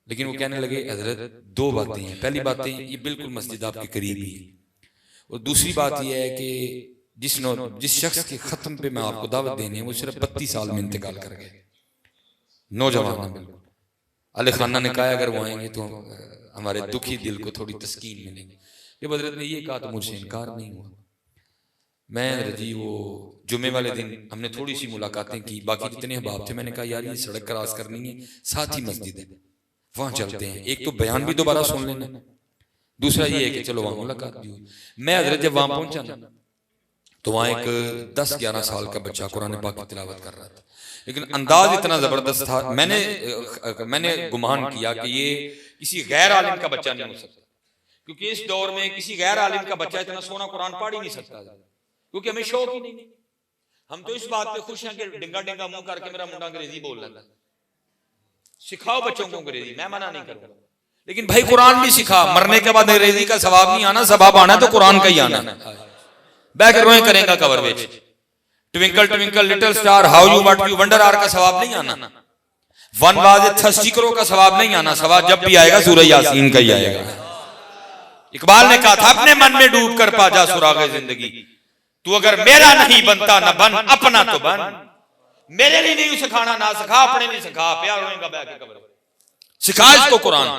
लेकिन वो कहने लगे हजरत दो बातें हैं। पहली बातें ये बिल्कुल मस्जिद आपके करीब ही है, और दूसरी बात यह है कि जिस शख्स के खत्म पे मैं आपको दावत देनी है वो सिर्फ 32 साल में इंतकाल कर गए, नौजवान है बिल्कुल। अली खाना ने कहा अगर वो आएंगे तो हमारे दुखी दिल को थोड़ी तस्कीन मिलेगी। जब हजरत ने ये कहा तो मुझसे इनकार नहीं हुआ। मैं रजी वो जुम्मे वाले दिन हमने थोड़ी सी मुलाकातें की, बाकी जितने अहबाब थे मैंने कहा यार ये सड़क क्रॉस करनी है, साथ ही मस्जिद है, वहां चलते हैं, एक तो बयान भी दोबारा सुन लेना, दूसरा ये है कि चलो वहां मुलाकात भी हुई। मैं हजरत जब वहां पहुंचा ना तो वहां एक 10-11 साल का बच्चा कुरान पाक की तिलावत कर रहा था, लेकिन अंदाज इतना जबरदस्त था मैंने गुमान किया कि ये किसी गैर आलिम का बच्चा नहीं हो सकता, क्योंकि इस दौर में किसी गैर आलिम का बच्चा इतना सोना कुरान पढ़ ही नहीं सकता, क्योंकि हमें शौक ही नहीं। हम तो इस बात पे खुश हैं कि डिंगा डिंगा मुंह करके मेरा मुंडा अंग्रेजी बोल लेता। सिखाओ बच्चों को अंग्रेजी, मैं मना नहीं करूंगा, लेकिन भाई कुरान भी सिखा। मरने के बाद अंग्रेजी का सवाब नहीं आना, सवाब आना तो कुरान का ही आना। बैठ कर रोए करेगा कवर में twinkle twinkle little star how you what you wonder are का सवाब नहीं आना, वन वाज थर्स्टी करो का सवाब नहीं आना। सवाब जब भी आएगा सूरह यासीन का ही आएगा। इकबाल ने कहा था अपने मन में डूब कर पा जा सुरागे जिंदगी, तू अगर मेरा नहीं बनता ना बन अपना तो बन। मेरे लिए नहीं सिखाना ना सिखा, अपने लिए सिखा, प्यार होएगा बैठ के कब्र सिखा इसको कुरान।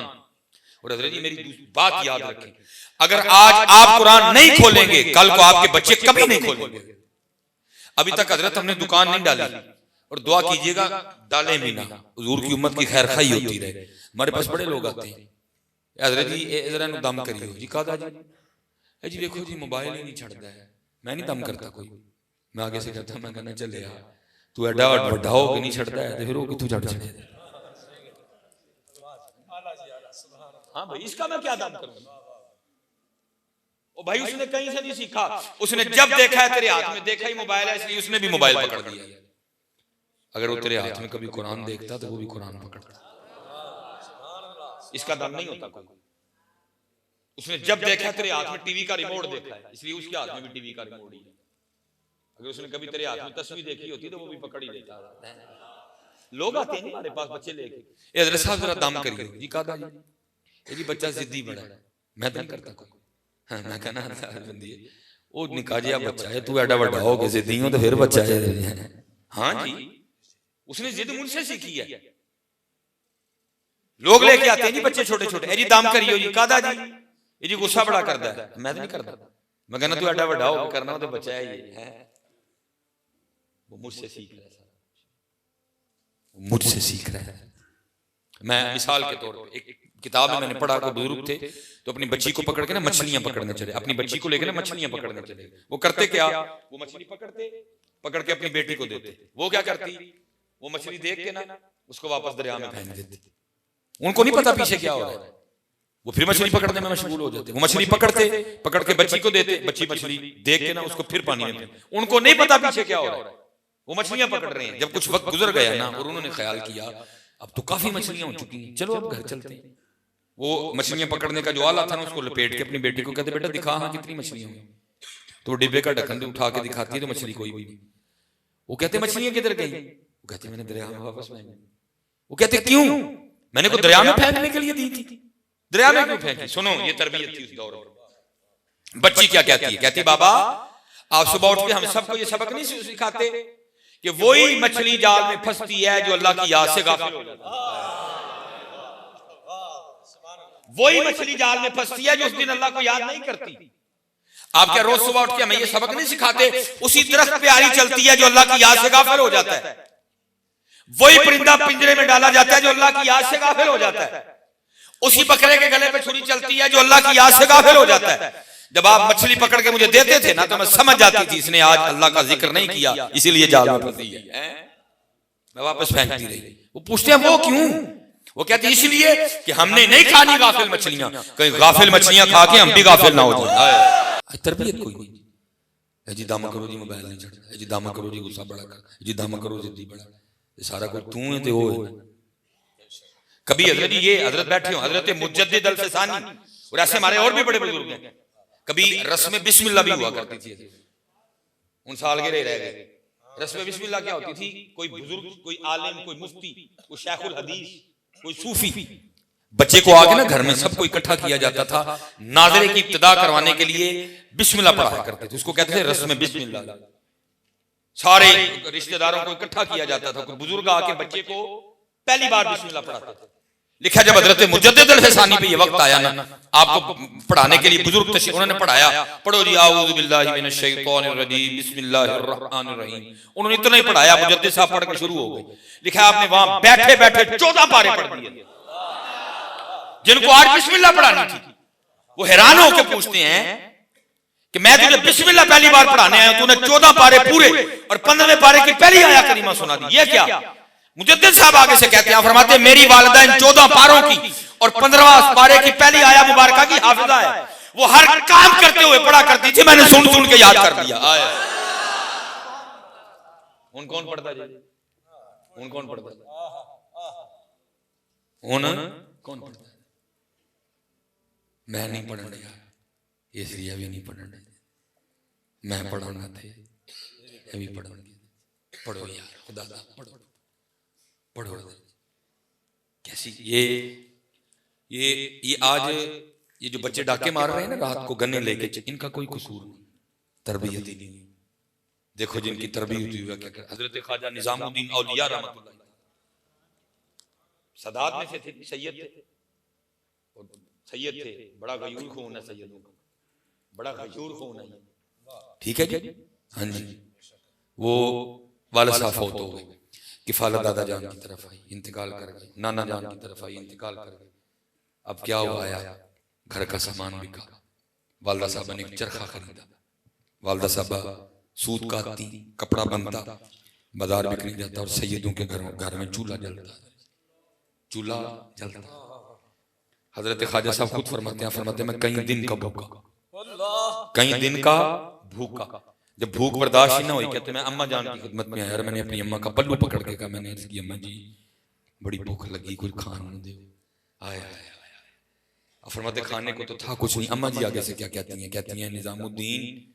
और हजरत जी मेरी बात याद रखें, अगर आज आप कुरान नहीं खोलेंगे कल को आपके बच्चे कभी नहीं खोलेंगे। अभी तक हजरत हमने दुकान नहीं डाली, और दुआ कीजिएगा डाले भी ना, हुजूर की उम्मत की खैर खाई होती रहे। हमारे पास बड़े लोग आते हैं, हजरत जी जरा दम करियो जी, कादा जी देखो जी मोबाइल ही नहीं छड़ता है। मैं नहीं दम करता कोई, मैं आगे से कहता मैं कहना चले यार तू एडा वड्डा हो के नहीं छड़ता है तो फिर वो कितू छड़ छड़े। हाँ भाई इसका मैं क्या दम करूंगा। ओ भाई उसने कहीं से नहीं सीखा, उसने जब देखा है तेरे हाथ में देखा ही मोबाइल है इसलिए उसने भी मोबाइल पकड़ दिया। अगर वो तेरे हाथ में कभी कुरान देखता तो वो भी कुरान पकड़ता। इसका दम नहीं होता कोई। उसने जब देखा तेरे हाथ में टीवी का रिमोट देखा है इसलिए उसके हाथ में भी टीवी का रिमोट ही है। अगर उसने कभी तेरे हाथ में तस्वीर देखी होती तो वो भी पकड़ ही लेता। लोग आते हैं हमारे पास बच्चे लेके, ए हजरत साहब जरा दम करिए जी, कादा जी जी बच्चा जिद्दी बड़ा है, मैं तो नहीं करता कोई। हाँ मैं कहना बंदी वो निका जिहा बच्चा है, तू एडा बड़ा हो के जिद्दी हो तो फिर बच्चा है। हाँ जी उसने जिद मुझसे सीखी है। लोग लेके आते हैं जी बच्चे छोटे छोटे, जी दम करियो जी, कादा जी ये जी गुस्सा बड़ा करता है, मैं तो नहीं करता। मैं कहना तू एडा बड़ा हो करना तो बच्चा है ये है। वो मुझसे सीख रहा है, मुझसे सीख रहा है। मैं मिसाल के तौर पे एक किताब में मैंने पढ़ा कि बुजुर्ग थे तो अपनी बच्ची को पकड़ के ना मछलियां पकड़ने चले, अपनी बच्ची को लेकर ना मछलियां पकड़ने चले। वो करते क्या, वो मछली पकड़ के अपनी बेटी को देते। वो क्या करती, वो मछली देख के ना उसको वापस दरिया में फेंक देती। उनको नहीं पता पीछे क्या हो रहा है, वो फिर मछली पकड़ने में मशगूल हो जाते। वो मछली पकड़ के बच्ची को देते, बच्ची मछली देख के ना उसको फिर पानी में, उनको नहीं पता पीछे क्या हो रहा है, वो मछलियां पकड़ रहे हैं। जब कुछ वक्त गुजर गया ना और उन्होंने ख्याल किया अब तो काफी मछलियां हो चुकी हैं, चलो अब घर चलते हैं। वो मछलियां पकड़ने का जो आला था ना उसको लपेट के अपनी बेटी को कहते बेटा दिखा हाँ कितनी मछलियां हुई। तो डिब्बे का ढक्कन उठा के दिखाती है तो मछली कोई भी नहीं। वो कहते मछलियां किधर गई, वो कहते मैंने दरिया में वापस फेंकी। वो कहते क्यों, मैंने को दरिया में फेंकने के लिए दी थी, दरिया में क्यों फेंकी। सुनो ये तरबियत थी उस दौर में। बच्ची क्या कहती है, कहती बाबा आप सुबह उठ के हम सबको ये सबक नहीं सिखाते कि वही मछली जाल में फंसती है जो अल्लाह की याद से गाफिल हो जाती है। वही मछली जाल में फंसती है जो उस दिन अल्लाह को याद नहीं करती। आप क्या रोज सुबह उठ के हमें ये सबक नहीं सिखाते, उसी दरख्त पे आरी चलती है जो अल्लाह की याद से गाफिल हो जाता है। वही परिंदा पिंजरे में डाला जाता है जो अल्लाह की याद से गाफिल हो जाता है। उसी बकरे के गले पे छुरी चलती है जो अल्लाह की याद से गाफिल हो जाता है। जब आप मछली पकड़ के मुझे देते थे ना तो मैं समझ जाती थी इसने आज अल्लाह का जिक्र नहीं किया इसीलिए जाल में फंसी है। मैं वापस फेंकती रही। वो पूछते हैं वो क्यों, वो कहते हैं इसलिए कि हमने नहीं खानी गाफिल मछलियां, कहीं गाफिल मछलियां खा के हम भी गाफिल ना हो जाए। तरबियत कोई नहीं जी, दामा करो जी मोबाइल नहीं छड़ता जी, दामा करो जी गुस्सा बड़ा कर जी, दामा करो जिद्दी बड़ा, ये सारा कुछ तू है ते वो है। कभी हजरत ये हजरत बैठे हो, हजरत मुजद्दिद अल-फिसानी और ऐसे हमारे और भी बड़े बुजुर्ग हैं। कभी रस्म बिस्मिल्लाह भी हुआ करती थी, उन सालगिरह रह गए। रस्म बिस्मिल्लाह क्या होती थी, कोई बुजुर्ग, कोई आलिम, कोई मुफ्ती, कोई शेखुल हदीस, कोई सूफी बच्चे को आगे ना घर में सबको इकट्ठा किया जाता था, नाज़रे की इब्तिदा करवाने के लिए बिस्मिल्लाह पढ़ाया करते थे, उसको कहते थे रस्म बिस्मिल्लाह। सारे रिश्तेदारों को इकट्ठा किया जाता था, कोई बुजुर्ग आके बच्चे को पहली बार बिस्मिल्लाह पढ़ाते थे। लिखा जब हजरत मुजद्दिद अल-हसानी पे ये वक्त आया ना आपको पढ़ाने के लिए, बुजुर्ग तशरीफ उन्होंने पढ़ाया, पढ़ो जी आऊज़ु बिल्लाहि मिनश शैतानिर रजीम बिस्मिल्लाहिर रहमानिर रहीम। उन्होंने इतना ही पढ़ाया, मुजद्दिद साहब पढ़ के शुरू हो गए। लिखा आपने वहां बैठे बैठे 14 पारे पढ़ दिए। जिनको आज बिस्मिल्लाह पढ़ानी थी वो हैरान होकर पूछते हैं कि मैं तुझे बिस्मिल्लाह पहली बार पढ़ाने आया, तूने 14 पारे पूरे और 15वें पारे की पहली आया करीमा सुना दी, ये क्या? मुजद्दिद साहब आगे से कहते हैं, फरमाते हैं मेरी वालिदा इन 14 पारों की और 15वां पारे की पहली आया मुबारका की हाफिजा है, वो हर काम करते हुए पढ़ा करती थी, मैंने सुन सुन के याद कर दिया। आया उन कौन पढ़ता जी? उन कौन पढ़ता? उन कौन पढ़ता? मैं नहीं पढ़ने यार, इसलिए अभी नहीं पढ़ने, मैं पढ़ाऊंगा थे अभी पढ़ूंगी। पढ़ो यार खुदा दा पढ़ो पढ़ो। कैसी ये आज ये जो बच्चे डाके मार रहे हैं ना रात को गन्ने लेके, इनका कोई कसूर नहीं, तरबियत ही नहीं। देखो जिनकी तरबियत हुई क्या कर, हजरत ख्वाजा निजामुद्दीन औलिया रहमतुल्लाह सदात में से थे, सैयद थे, बड़ा गयूर खून है सैयदों का, बड़ा गयूर खून है। ठीक है जी, हाँ जी। वो वाला साफ फौत हो गए, किफालत दादा जान की तरफ आई, इंतकाल कर गए, नाना जान की तरफ आई, इंतकाल कर गए। अब क्या हुआ आया, घर का सामान बिका, वालदा साहबा ने एक चरखा खरीदा, वालदा साहबा सूत काटती, कपड़ा बनता, बाजार बिकने जाता और सैयदों के घर में चूल्हा जलता, चूल्हा जलता। हजरत ख्वाजा साहब खुद फरमाते हैं मैं कई दिन का भूखा, कई दिन का भूखा, जब भूख बर्दाश्त ही ना हुई कहते मैं अम्मा जान की खिदमत में आया और मैंने अपनी अम्मा का पल्लू पकड़ के कहा, मैंने अर्ज की अम्मा जी बड़ी भूख लगी, कुछ खाने दो। आया फरमाते खाने को तो था कुछ नहीं। अम्मा जी आगे से क्या कहती हैं? कहती हैं निजामुद्दीन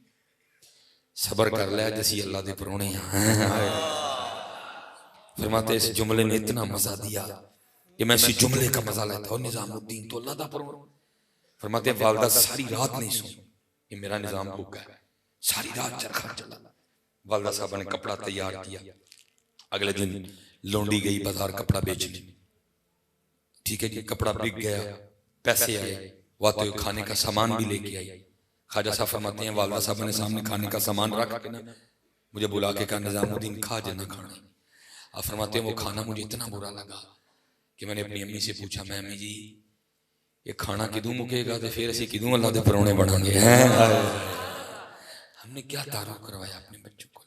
सबर कर ले जैसी अल्लाह दे परोने हैं। फरमाते इस जुमले ने इतना मजा दिया कि मैं इसी जुमले का मजा लेता हूँ, निजामुद्दीन तो अल्लाह दा परोना। फरमाते वालदा सारी रात नहीं सोई कि मेरा निजाम भूखा है, सारी रात चरखा चला। वालदा साहब ने कपड़ा तैयार किया, अगले दिन लोंडी गई बाजार कपड़ा बेचने, ठीक है जी, कपड़ा बिक गया, पैसे आए, वाते खाने का सामान भी लेके आई। ख्वाजा साहब फरमाते हैं वालदा साहब ने सामने खाने का सामान रख के ना मुझे बुला के कहा निजामुद्दीन खा जना खाना। आप फरमाते हैं वो खाना मुझे इतना बुरा लगा कि मैंने अपनी अम्मी से पूछा, मैं अम्मी जी ये खाना किदू मुकेगा तो फिर असी किदू अल्लाह के परोने बनांगे हैं। हमने क्या तारुफ करवाया अपने बच्चों को,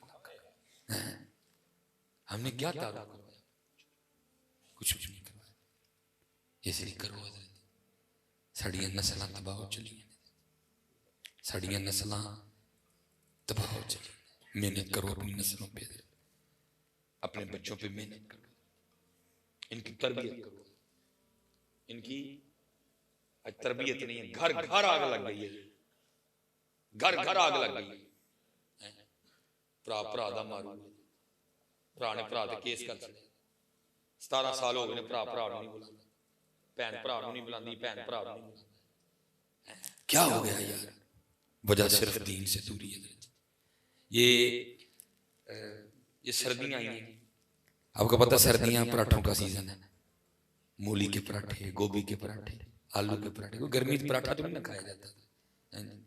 हमने क्या तारुफ करवाया? कुछ भी नहीं करवाया। इसलिए करो साड़ियां नस्लां तबाह हो चली, साड़ियां नस्लां तबाह हो चली। मेहनत करो अपनी नस्लों पे, अपने बच्चों पे मेहनत करो, इनकी तरबियत करो। इनकी तरबियत नहीं है, घर घर आग लग गई है, घर घर आग लग गई है। भरा भरा दा मारू, भरा ने भरा ते केस कर छड़े। 17 साल हो गए भरा भरा नहीं बुलांदा, भैन भरा नहीं बुलांदी, भैन भरा नहीं बुलांदा। क्या हो गया यार? वजह सिर्फ दीन से दूरी है। ये सर्दियां आई हैं, आपको पता सर्दियां पराठों का सीजन है, मूली के पराठे, गोभी के पराठे, आलू के पराठे। गर्मी में पराठा तो नहीं खाया जाता,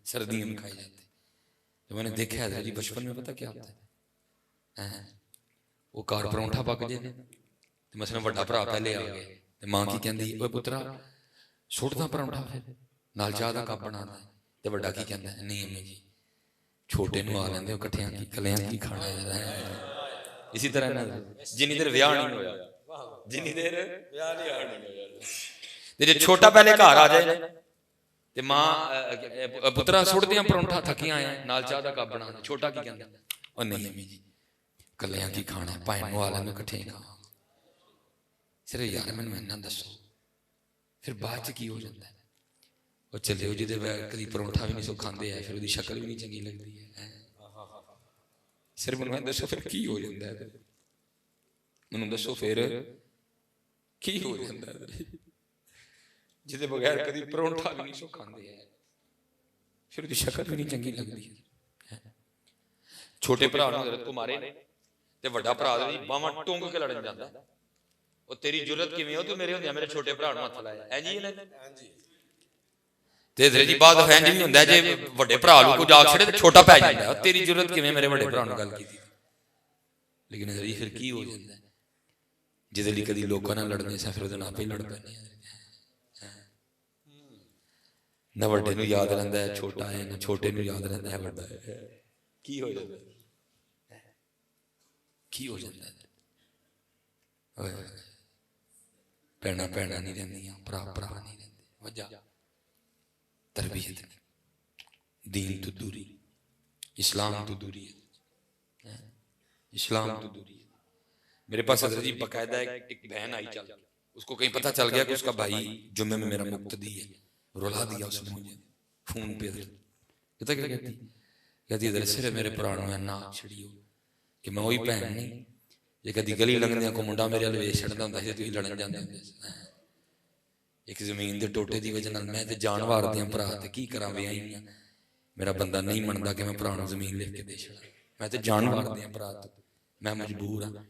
सर्दियों में खाए जाते। तो मैंने देखा है जी बचपन में पता क्या होता है, वो कार परौंठा पक जाए तो मसलन बड़ा भरा पहले आ गए तो मां की कहती ओए पुत्रा सुटदा परौंठा फिर नाल चाह दा कप बनाना है, तो बड़ा की कहता है नहीं अम्मी जी छोटे नू आ लेंदे इकट्ठियां की कलियां की खाना है। इसी तरह ना जिन्नी देर विआह नहीं होया, जिन्नी देर विआह नहीं होया ते जे छोटा पहले घर आ जाए ते मां पुत्रा सुट दियां परौंठा थकियां आया नाल चाह दा कप बनाना। छोटा की कहंदा ओ नहीं अम्मी जी कलियां की खाना है, भाई नू आ लेंदे इकट्ठे खाओ। सिर यार मैनू इन्ना दसो फिर बाद च की हो जाता है? वो चले जिहदे कदी परौंठा भी नहीं सो खांदे है, फिर उसकी शक्ल भी नहीं चंगी लगती है। सिर मैनू दसो फिर की हो जाता है? मैनू दसो फिर की हो जाता है? ਜਿਹਦੇ ਬਗੈਰ ਕਦੀ ਪਰੌਂਠਾ ਵੀ ਨਹੀਂ ਸੋ ਖਾਂਦੇ ਹੈ, ਫਿਰ ਉਹਦੀ ਸ਼ਕਲ ਵੀ ਨਹੀਂ ਚੰਗੀ ਲੱਗਦੀ ਹੈ। ਛੋਟੇ ਭਰਾ ਨੂੰ ਹਜ਼ਰਤ ਕੋ ਮਾਰੇ ਨੇ ਤੇ ਵੱਡਾ ਭਰਾ ਦੀ ਬਾਹਾਂ ਟੁੰਗ ਕੇ ਲੜਨ ਜਾਂਦਾ, ਉਹ ਤੇਰੀ ਜੁਰਤ ਕਿਵੇਂ ਹੋ, ਤੂੰ ਮੇਰੇ ਹੁੰਦਿਆਂ ਮੇਰੇ ਛੋਟੇ ਭਰਾ ਨੂੰ ਹੱਥ ਲਾਇਆ ਹੈ ਜੀ ਇਹਨੇ। ਤੇ ਹਜ਼ਰਤ ਜੀ ਬਾਅਦ ਫੈਂਜ ਵੀ ਹੁੰਦਾ ਜੇ ਵੱਡੇ ਭਰਾ ਨੂੰ ਕੁਝ ਆਖ ਛੜੇ ਤੇ ਛੋਟਾ ਪੈ ਜਾਂਦਾ, ਤੇਰੀ ਜੁਰਤ ਕਿਵੇਂ ਮੇਰੇ ਵੱਡੇ ਭਰਾ ਨੂੰ ਗੱਲ ਕੀਤੀ। ਲੇਕਿਨ ਹਜ਼ਰਤ ਫਿਰ ਕੀ ਹੋ ਜਾਂਦਾ, ਜਿਹਦੇ ਲਈ ਕਦੀ ਲੋਕਾਂ ਨਾਲ ਲੜਨੇ ਸਾਂ ਫਿਰ ਉਹਦੇ ਨਾਲ ਆਪੇ ਲੜ ਪੈਂਦੇ ਆ। ਨਾ ਵੱਡੇ ਨੂੰ ਯਾਦ ਰਹਿੰਦਾ ਹੈ ਛੋਟਾ ਹੈ, ਨਾ ਛੋਟੇ ਨੂੰ ਯਾਦ ਰਹਿੰਦਾ ਹੈ ਵੱਡਾ ਹੈ। ਕੀ ਹੋ ਜਾਂਦਾ, ਕੀ ਹੋ ਜਾਂਦਾ ਹੈ। ਭੈਣਾਂ ਭੈਣਾਂ ਨਹੀਂ ਰਹਿੰਦੀਆਂ, ਭਰਾ ਭਰਾ ਨਹੀਂ ਰਹਿੰਦੇ। ਵਜ੍ਹਾ तरबियत, दीन तो दूरी, इस्लाम तो दूरी है, इस्लाम तो दूरी है। मेरे पास हज़रत जी बाकायदा एक बहन आई चल, उसको कहीं पता चल गया कि उसका भाई जुम्मे में मेरा मुक्तदी है, रुला दिया उसने मुझे फोन पे। पता क्या कहती, कहती इधर सिर्फ मेरे पुराणों में नाक छड़ी हो कि मैं वही भैन नहीं, जे कदी गली लंघदे को मुंडा मेरे वाल वेख छड़दा हुंदा सी, तुसीं लड़न जांदे हुंदे सी। एक जमीन के टोटे की वजह नाल मैं ते जान वार दियां भरा ते की करां, विआही हां, मेरा बंदा नहीं मनदा कि मैं भरा नूं जमीन लिख के दे छड़ा, मैं ते जान वार दियां भरा, मैं मजबूर हां,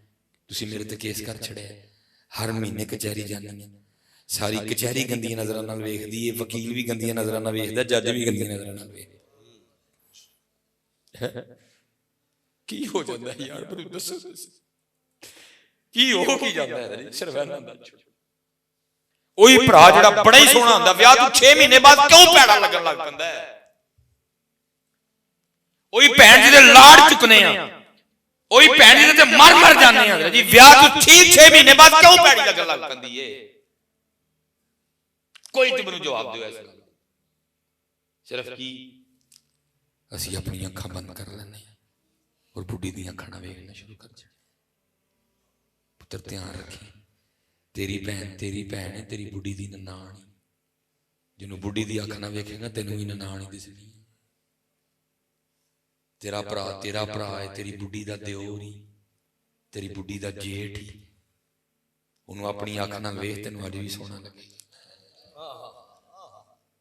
तुसीं मेरे ते केस कर छड़िया। हर महीने कचहरी जानी, सारी कचहरी गंदियां नज़रां नाल वेखदी है, वकील भी गंदियां नज़रां नाल वेखदा, जज भी गंदियां नज़रां नाल वेखदा। की हो जांदा यार, मैनूं दसो की हो की जांदा है सिर्फ इन्हां दा। ਉਹੀ ਭਰਾ ਜਿਹੜਾ ਬੜਾ ਹੀ ਸੋਹਣਾ ਹੁੰਦਾ, ਵਿਆਹ ਤੋਂ 6 ਮਹੀਨੇ ਬਾਅਦ ਕਿਉਂ ਭੈੜਾ ਲੱਗਣ ਲੱਗ ਪੈਂਦਾ ਹੈ। ਉਹੀ ਭੈਣ ਜਿਹਦੇ ਲਾੜ ਚੁੱਕਨੇ ਆ, ਉਹੀ ਭੈਣ ਜਿਹਦੇ ਤੇ ਮਰ ਜਾਂਦੇ ਆ ਜੀ, ਵਿਆਹ ਤੋਂ ਠੀਕ 6 ਮਹੀਨੇ ਬਾਅਦ ਕਿਉਂ ਭੈੜੀ ਲੱਗਣ ਲੱਗ ਪੈਂਦੀ ਏ। ਕੋਈ ਤੇ ਮੈਨੂੰ ਜਵਾਬ ਦਿਓ ਇਸ ਗੱਲ ਦਾ। ਸਿਰਫ ਕੀ ਅਸੀਂ ਆਪਣੀਆਂ ਅੱਖਾਂ ਬੰਦ ਕਰ ਲੈਂਦੇ ਆ ਔਰ ਬੁੱਢੀ ਦੀਆਂ ਅੱਖਾਂ ਨਾਲ ਵੇਖਣਾ ਸ਼ੁਰੂ ਕਰ ਦਿੰਦੇ। ਪੁੱਤਰ ਧਿਆਨ ਰੱਖੀ, तेरी भैन है, तेरी बुढ़ी दी ननान, जिन्हों बुढ़ी दी अख ना वेखेगा तेनों भी ननान ही दिसनी। तेरा भरा है, तेरी बुढ़ी दा दिओर ही, तेरी बुढ़ी दा जेठ ही, उन्होंने अपनी अख ना वेख तेनों अज भी सोहना लगेगा।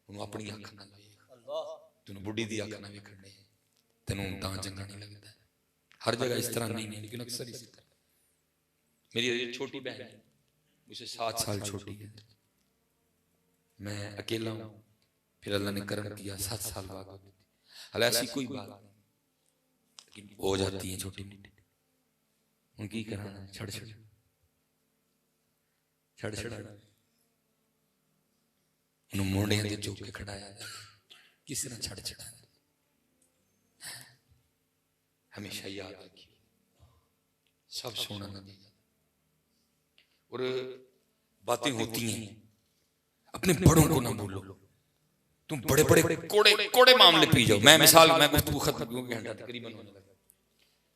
उन्होंने अपनी अख ना वेख, तेनों बुढ़ी दी अख ना वेखण दे तेनों तां चंगा नहीं लगता। हर जगह इस तरह नहीं, लेकिन अक्सर इसी तरह। मेरी छोटी बहन है, मुझसे 7 साल छोटी है, मैं अकेला हूँ, फिर अल्लाह ने करम किया 7 साल बाद होती थी। हाल ऐसी कोई बात नहीं, लेकिन हो जाती है छोटी मोटी। उनकी कराना छड़ उन्होंने मोड़ियां दे चौक के खड़ाया, किस तरह छड़ हमेशा याद रखिए, सब सोना नहीं। और बातें होती हैं, अपने बड़ों को ना बोलो, तुम बड़े बड़े कोड़े मामले पी जाओ। मैं मिसाल, मैं गुफ्तगू खत्म क्योंकि घंटा तकरीबन होने लगा।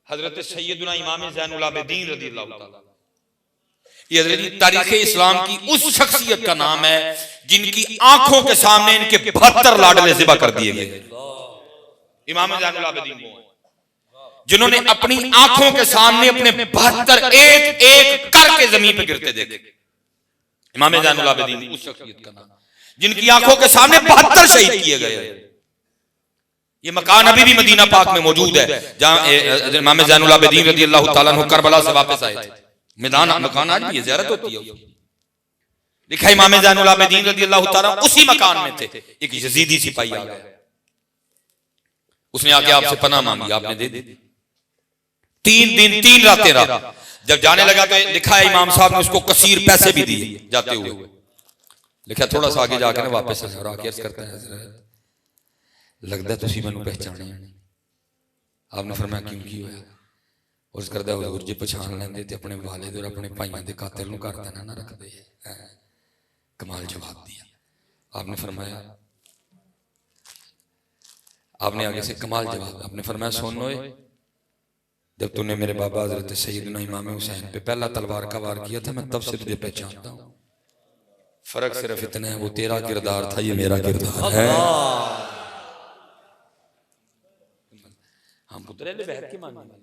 हजरत सैयदना इमाम ज़ैनुल आबिदीन रज़ियल्लाहु ताला, ये हजरत तारीख़ इस्लाम की उस शख्सियत का नाम है जिनकी आंखों के सामने इनके 72 लाडले ज़िबा कर दिए गए। इमाम ज़ैनुल आबिदीन वो जिन्होंने अपनी आंखों के सामने अपने 72 एक एक करके जमीन पे गिरते देखे। इमाम ज़ैनुल आबिदीन उस शख्सियत का नाम जिनकी आंखों के सामने 72 शहीद किए गए। ये मकान अभी भी मदीना पाक में मौजूद है, जहां इमाम ज़ैनुल आबिदीन रज़ियल्लाहु ताला अन्हु करबला से वापस आए थे। मैदान मकान आज भी ज़ियारत होती है। लिखा इमाम ज़ैनुल आबिदीन रज़ियल्लाहु ताला उसी मकान में थे। एक यजीदी सिपाही आ गया, उसने आके आपसे पनाह मांगी, आपने दे दी। 3 दिन 3 रातें रहा। जब जाने लगा तो लिखा है इमाम साहब ने उसको कसीर पैसे भी दिए जाते हुए। लिखा थोड़ा सा आगे जाकर वापस और आके अर्ज करता है, लगता तुसी मैनू पहचाने। आपने फरमाया क्यों की होया? उस करदा हुजूर जी पहचान लेंदे ते अपने वालिद और अपने भाइयों के कातिल नू घर दा ना रखदे। कमाल जवाब दिया आपने। फरमाया, आपने आगे से कमाल जवाब, आपने फरमाया सुन ओए, जब तूने मेरे बाबा हजरत सैयदना इमाम हुसैन पे पहला तलवार का वार किया था, मैं तब से तुझे पहचानता हूँ। फर्क सिर्फ इतना है, वो तेरा किरदार था, ये मेरा किरदार है। हम पुत्र बहर के मानने वाले,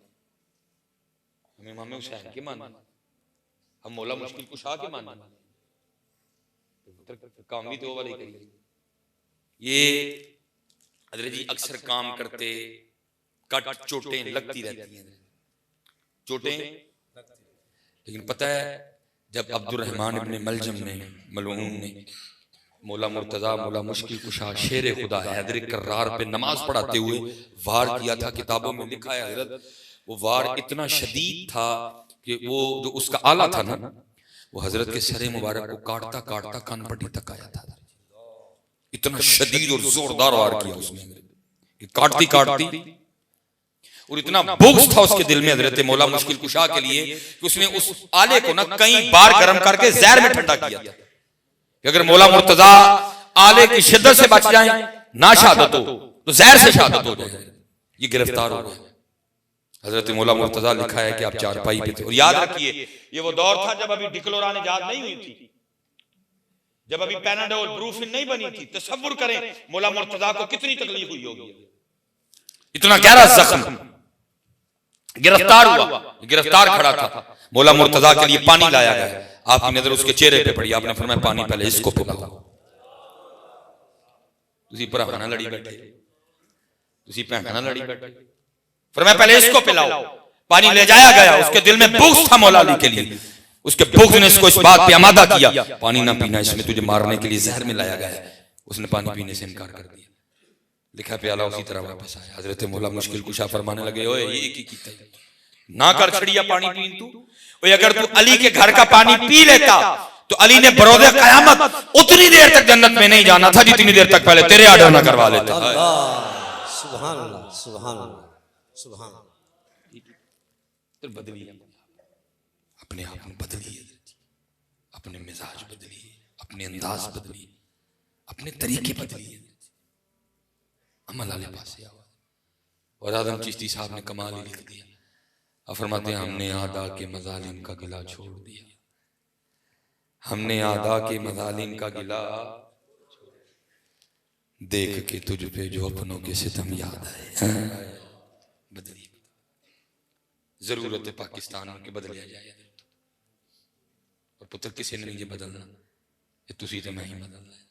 हम इमाम हुसैन के मानने वाले, हम मौला मुश्किल कुशा के मानने वाले। काम भी तो वो वाले ही करिए। ये हजरत जी अक्सर काम करते कट चोटें लगती रहती हैं, चोटें। लेकिन पता है जब अब्दुर्रहमान इब्ने मलजम ने मलऊन ने मौला मुर्तजा मौला मुश्किल कुशा शेर खुदा हैदर कर्रार पे नमाज पढ़ाते हुए वार किया था, किताबों में लिखा है हजरत वो वार इतना शदीद था कि वो जो उसका आला था ना वो हजरत के सरे मुबारक को काटता काटता कान पट्टी तक आया था। इतना शदीद और जोरदार वार किया उसने, काटती काटती, और इतना बुग़्ज़ था उसके दिल में हजरत मौला मुश्किल कुशा के लिए कि उसने उस आले को ना कई बार गर्म करके जहर में ठंडा किया था कि अगर मौला मुर्तजा आले की शिद्दत से बच जाए ना शहादत हो तो जहर से शहादत हो जाए। ये गिरफ्तार हो गए। हजरत मौला मुर्तजा लिखा है कि आप चारपाई पे थे। और याद रखिए ये वो दौर था जब अभी डिक्लोरान इजाद नहीं हुई थी, जब अभी पैनाडोल ब्रूफिन नहीं बनी थी। तसव्वुर करें मौला मुर्तजा को कितनी तकलीफ हुई होगी। इतना गहरा जख्म, गिरफ्तार हुआ, गिरफ्तार खड़ा था, मौला मुर्तजा के लिए पानी लाया गया, आपकी नजर उसके चेहरे पे पड़ी, आपने फरमाया पानी पहले इसको पिलाओ। तुसी भरा ना लड़ी बैठे, तुसी भैन ना लड़ी बैठे, फरमाया पहले इसको पिलाओ। पानी ले जाया गया, उसके दिल में बुग़्ज़ था मौला अली के लिए, उसके बुग़्ज़ ने इसको इस बात पे आमादा किया पानी ना पीना, इसमें तुझे मारने के लिए जहर में लाया गया। उसने पानी पीने से इनकार कर दिया। लिखा प्याला उसी तरह वापस आया। हजरत मौला मुश्किल कुशा फरमाने लगे ओए ये की कीता ना कर छड़िया पानी पीन तू, ओए अगर तू अली के घर का पानी पी लेता तो अली ने बरोज़े क़यामत उतनी देर तक जन्नत में नहीं जाना था जितनी देर तक पहले तेरे आर्डर ना करवा लेते। सुभान अल्लाह सुभान अल्लाह सुभान अल्लाह। बदलिए अपने आप में, बदलिए अपने मिजाज बदलिए, अपने अंदाज बदलिए, अपने तरीके बदलिए, अमल वाले पास आओ। और आदम चिश्ती साहब ने कमाल ही लिख दिया। अब फरमाते हैं हमने आदा के मजालिम का गिला छोड़ दिया, हमने आदा के मजालिम का गिला देख के तुझ पे जो अपनों के सितम याद आए। बदलिए, जरूरत है पाकिस्तान के बदलिया जाए। और पुत्र किसी ने नहीं बदलना, ये तुसी तो मैं ही बदलना है।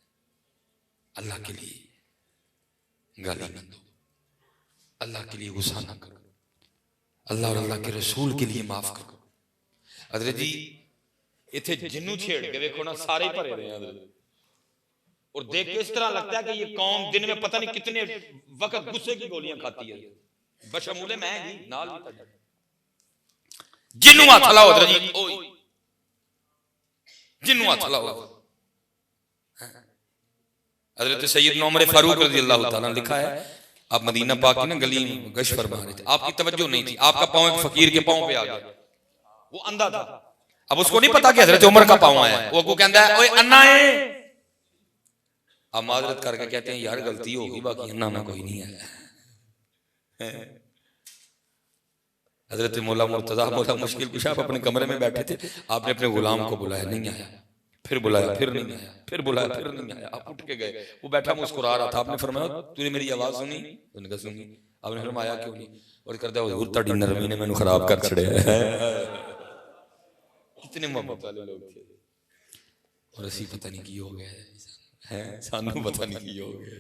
अल्लाह के लिए गाली न दो, अल्लाह के लिए गुस्सा ना करो, अल्लाह और अल्लाह के रसूल के लिए माफ करो। हजरत जी इथे जिन्नू छेड़ के देखो ना सारे ही भरे रहे हैं, और देख के इस तरह लगता है कि ये कौम दिन में पता नहीं कितने वक्त गुस्से की गोलियां खाती है, बशमूले मैं ही नाल जिन्नू हाथ लाओ हजरत जी, ओए जिन्नू हाथ लाओ। हजरत सैयदना उमर फारूक रज़ी अल्लाह ताला लिखा है आप मदीना पाक की ना गली में गश्त फरमा रहे थे, आपकी तवज्जो नहीं थी, आपका पांव एक फकीर के पांव पे आ गया, वो अंधा था। अब उसको नहीं पता कि हजरत उमर का पांव आया, वो को कहता है ओए अन्ना है। आप माजरत करके कहते हैं यार गलती होगी, बाकी अन्ना में कोई नहीं है। हजरत मौला मुर्तजा मौला मुश्किल कुशा अपने कमरे में बैठे थे, आपने अपने गुलाम को बुलाया, नहीं आया, फिर बुलाया, फिर नहीं आया, फिर बुलाया, फिर नहीं आया। आप उठ के गए, वो बैठा मुस्कुरा रहा था। आपने फरमाया तूने मेरी आवाज सुनी? उन्होंने कहा सुनी। आपने फरमाया क्यों नहीं? और करदा हुजूर ताड़ी नरमी ने मैनू खराब कर छड़िया। कितने मोहब्बत वाले लोग थे, और असी पता नहीं की हो गए हैं, सानू पता नहीं की हो गए।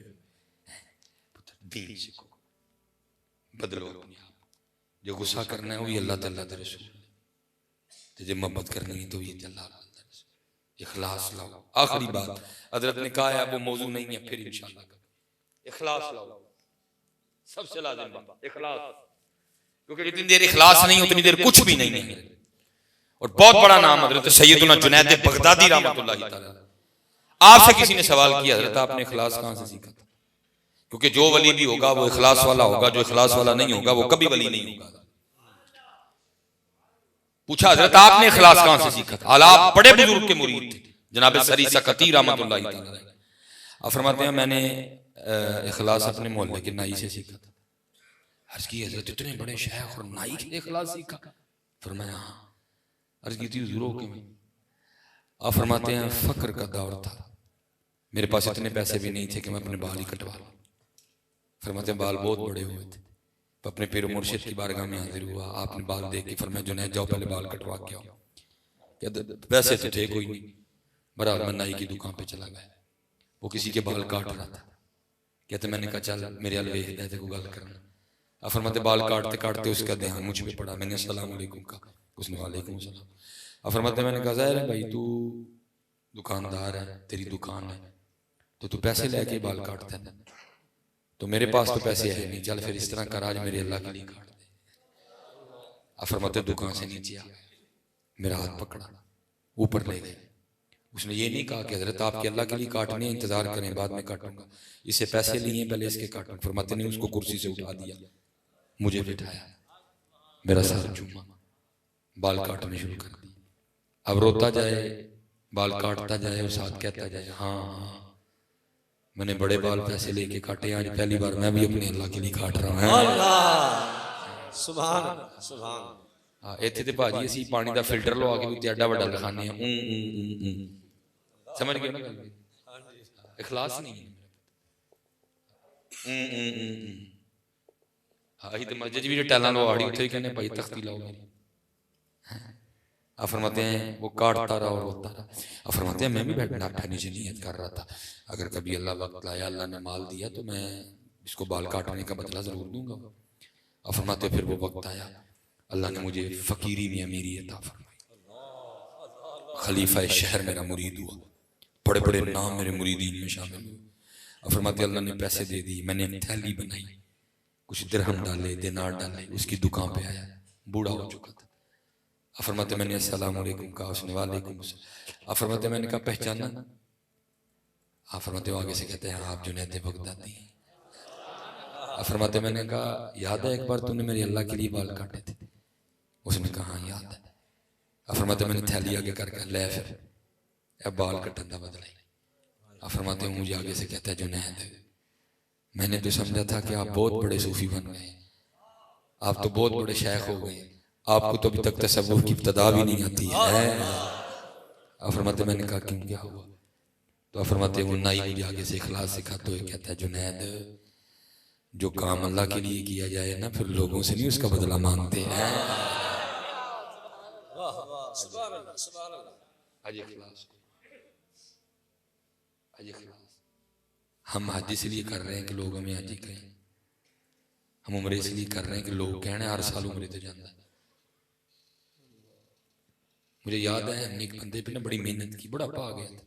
दीन सीखो, बदलो अपने आप। जो गुस्सा करना है वो अल्लाह ताला दे रसूल, जो मोहब्बत करनी है तो ये अल्लाह। इखलास लाओ। आखिरी बात हजरत ने कहा है, वो मौजू नहीं है, फिर इंशाअल्लाह इखलास लाओ, सबसे लाजिम बात इखलास, क्योंकि जितनी देर इखलास नहीं उतनी देर कुछ भी नहीं है। और बहुत बड़ा नाम हजरत सैयदना जुनैद बगदादी रहमतुल्लाह तआला। आपसे किसी ने सवाल किया हजरत आपने इखलास कहां से सीखा था? क्योंकि जो वली भी होगा वो इखलास वाला होगा, जो इखलास वाला नहीं होगा वो कभी वली नहीं होगा। पूछा हजरत आपने इखलास कहां से सीखा था? आप बड़े बुजुर्ग के मुरीद थे, जनाब सरी सकती रहमतुल्लाह तआला। आप फरमाते हैं मैंने इखलास अपने मोहल्ले के नाई से सीखा था। अर्ज की हजरत इतने बड़े शेख और नाई से इखलास सीखा? फरमाया हाँ। अर्ज की थी हुजूर के में? आप फरमाते हैं फक्र का दौर था, मेरे पास इतने पैसे भी नहीं थे कि मैं अपने बाल ही कटवा लूं। फरमाते हैं बाल बहुत बड़े हुए थे, अपने पीर मुर्शिद की बारगाह में हाजिर हुआ, आपने बाल देख के फरमाया जुनैद जाओ पहले बाल कटवा के आओ। पैसे तो थे कोई नहीं, बहरहाल मैं नाई की दुकान पे चला गया, वो किसी के बाल काट रहा था। कहते मैंने कहा चल मेरे हाल वेख दे को गल करना। फरमाते बाल काटते काटते उसका ध्यान मुझ पे पड़ा, मैंने अस्सलाम वालेकुम कहा, उसने वालेकुम सलाम। फरमाते मैंने कहा ज़ाहिर है भाई तू दुकानदार है, तेरी दुकान है, तो तू पैसे लेके बाल काटता है, तो मेरे पास तो पैसे है नहीं, चल फिर इस तरह कर आज मेरे अल्लाह के लिए काट दे। फरमाते दुकान से नीचे आ, मेरा हाथ पकड़ा, ऊपर ले गए। उसने ये नहीं कहा कि हजरत आपके अल्लाह के लिए काटने, इंतजार करें बाद में काटूंगा, इससे पैसे लिए पहले इसके काटूं। फरमाते ने उसको कुर्सी से उठा दिया, मुझे बिठाया, मेरा सर चूमा, बाल काटने शुरू कर दिए। अब रोता जाए, बाल काटता जाए और साथ कहता जाए हाँ हाँ मैंने बड़े बाल पैसे लेके काटे, आज पहली बार मैं भी अपने अल्लाह के लिए काट रहा हूँ। अल्लाह सुभान अल्लाह सुभान। हाँ इत्थे ते भाजी असी पानी का फिल्टर लवा के उत्ते एडा वड्डा लिखाने हैं समझ गए ना गल, इखलास नहीं है। हाँ अही तो मस्जिद भी टैलां लवाड़ी उत्थे कहने भाई तख्ती लाओ मेरी। फरमाते हैं वो काटता रहा और रोता रहा। फरमाते हैं मैं भी बैठा नीचे नियत कर रहा था, अगर कभी अल्लाह वक्त लाया, अल्लाह ने माल दिया तो मैं इसको बाल काटने का बदला जरूर दूंगा। फरमाते फिर वो वक्त आया, अल्लाह ने मुझे फकीरी में अमीरी अता फरमाई, खलीफा शहर मेरा मुरीद हुआ, बड़े बड़े नाम मेरे मुरीदीन में शामिल हुए। फरमाते अल्लाह ने पैसे दे दिए, मैंने थैली बनाई, कुछ दिरहम डाले, दिनार डाले, उसकी दुकान पे आया, बूढ़ा हो चुका था। फरमाते मैंने अस्सलाम वालेकुम कहा, उसने वालेकुम अस्सलाम। फरमाते मैंने कहा पहचाना? फरमाते आगे से कहते हैं आप जुनैद बगदादी हैं। फरमाते मैंने कहा याद है एक बार तूने मेरे अल्लाह के लिए बाल काटे थे? उसने कहा हाँ याद है। फरमाते मैंने थैली आगे करके ले फिर अब बाल कटन का बदला ही। फरमाते मुझे आगे से कहता है जुनैद मैंने तो समझा था कि आप बहुत बड़े सूफी बन गए, आप तो बहुत बड़े शेख हो गए, आपको तो अभी तक तसव्वुफ की इब्तिदा भी नहीं आती है। फरमाते मैंने कहा क्यों क्या हुआ? तो फरमाते वो नाई मुझे आगे से इखलास सिखाते हुए कहता है जुनैद जो काम अल्लाह के लिए किया जाए ना फिर लोगों से नहीं उसका बदला मांगते हैं। हम हज इसलिए कर रहे हैं कि लोग हमें हज कहें, हम उम्र इसलिए कर रहे हैं कि लोग कहने हर साल उम्र तो जाता है। मुझे याद है हमने एक बंदे पे ना बड़ी मेहनत की, बड़ा पा गया था,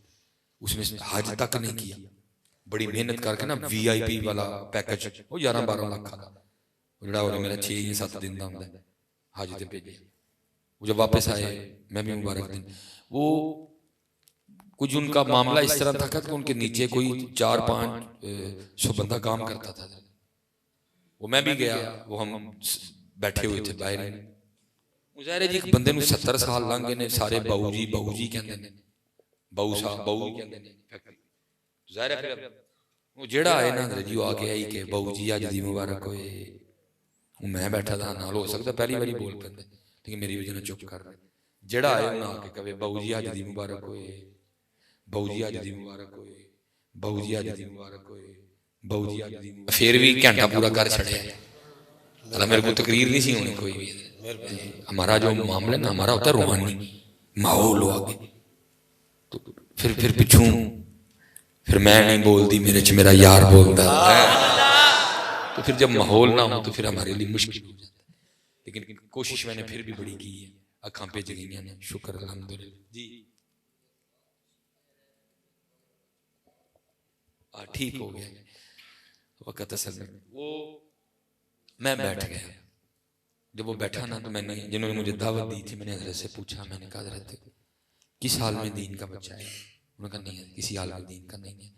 उसने हज तक नहीं किया, बड़ी मेहनत करके ना VIP वाला पैकेज वो 11-12 लाख का जड़ा और मेरा 6 या 7 दिन का होंगे हज ते भेजे। वो जब वापस आए मैं भी मुबारक दिन, वो कुछ उनका मामला इस तरह था कि उनके नीचे कोई 400-500 बंदा काम करता था। वो मैं भी गया, वो हम बैठे हुए थे बाहर, मुजाहिर जी एक बंदे ਨੂੰ 70 साल लंघ गए ने, सारे बाऊ जी कहंदे ने, बाऊ साहब बाऊ कहंदे ने फैक्ट्री ਜ਼ਾਹਿਰ है। फिर वो जेड़ा आए ना जी वो आके आई के बाऊ जी अज दी मुबारक होए, मैं बैठा था नाल हो सकता पहली बारी बोल पैंदे लेकिन मेरी वजह नाल चुप कर रहे, जेड़ा आए ना आके कहे बाऊ जी अज दी मुबारक होए, बाऊ जी अज दी मुबारक होए, बाऊ जी अज दी मुबारक होए, बाऊ जी अज दी। फिर भी घंटा पूरा कर छड़िया, हालांकि मेरे को तकरीर नहीं सी होनी कोई भी। हमारा जो मामला ना हमारा होता है रूहानी माहौल हो आगे, तो फिर पिछू फिर मैं नहीं बोलती, मेरे च मेरा यार बोलता है, तो फिर जब माहौल ना हो तो फिर हमारे लिए मुश्किल हो जाता है। लेकिन कोशिश मैंने फिर भी बड़ी की है, अखां पे जगीनिया ने, शुक्र अल्हम्दुलिल्लाह जी। ठीक हो गया वक़्त असल में। वो मैं बैठ गया, जब वो बैठा ना तो मैंने जिन्होंने मुझे दावत दी थी मैंने हजरत से पूछा, मैंने कहा हजरत किस हाल में दीन का बच्चा है? उन्होंने कहा नहीं है किसी हाल में दीन का नहीं है।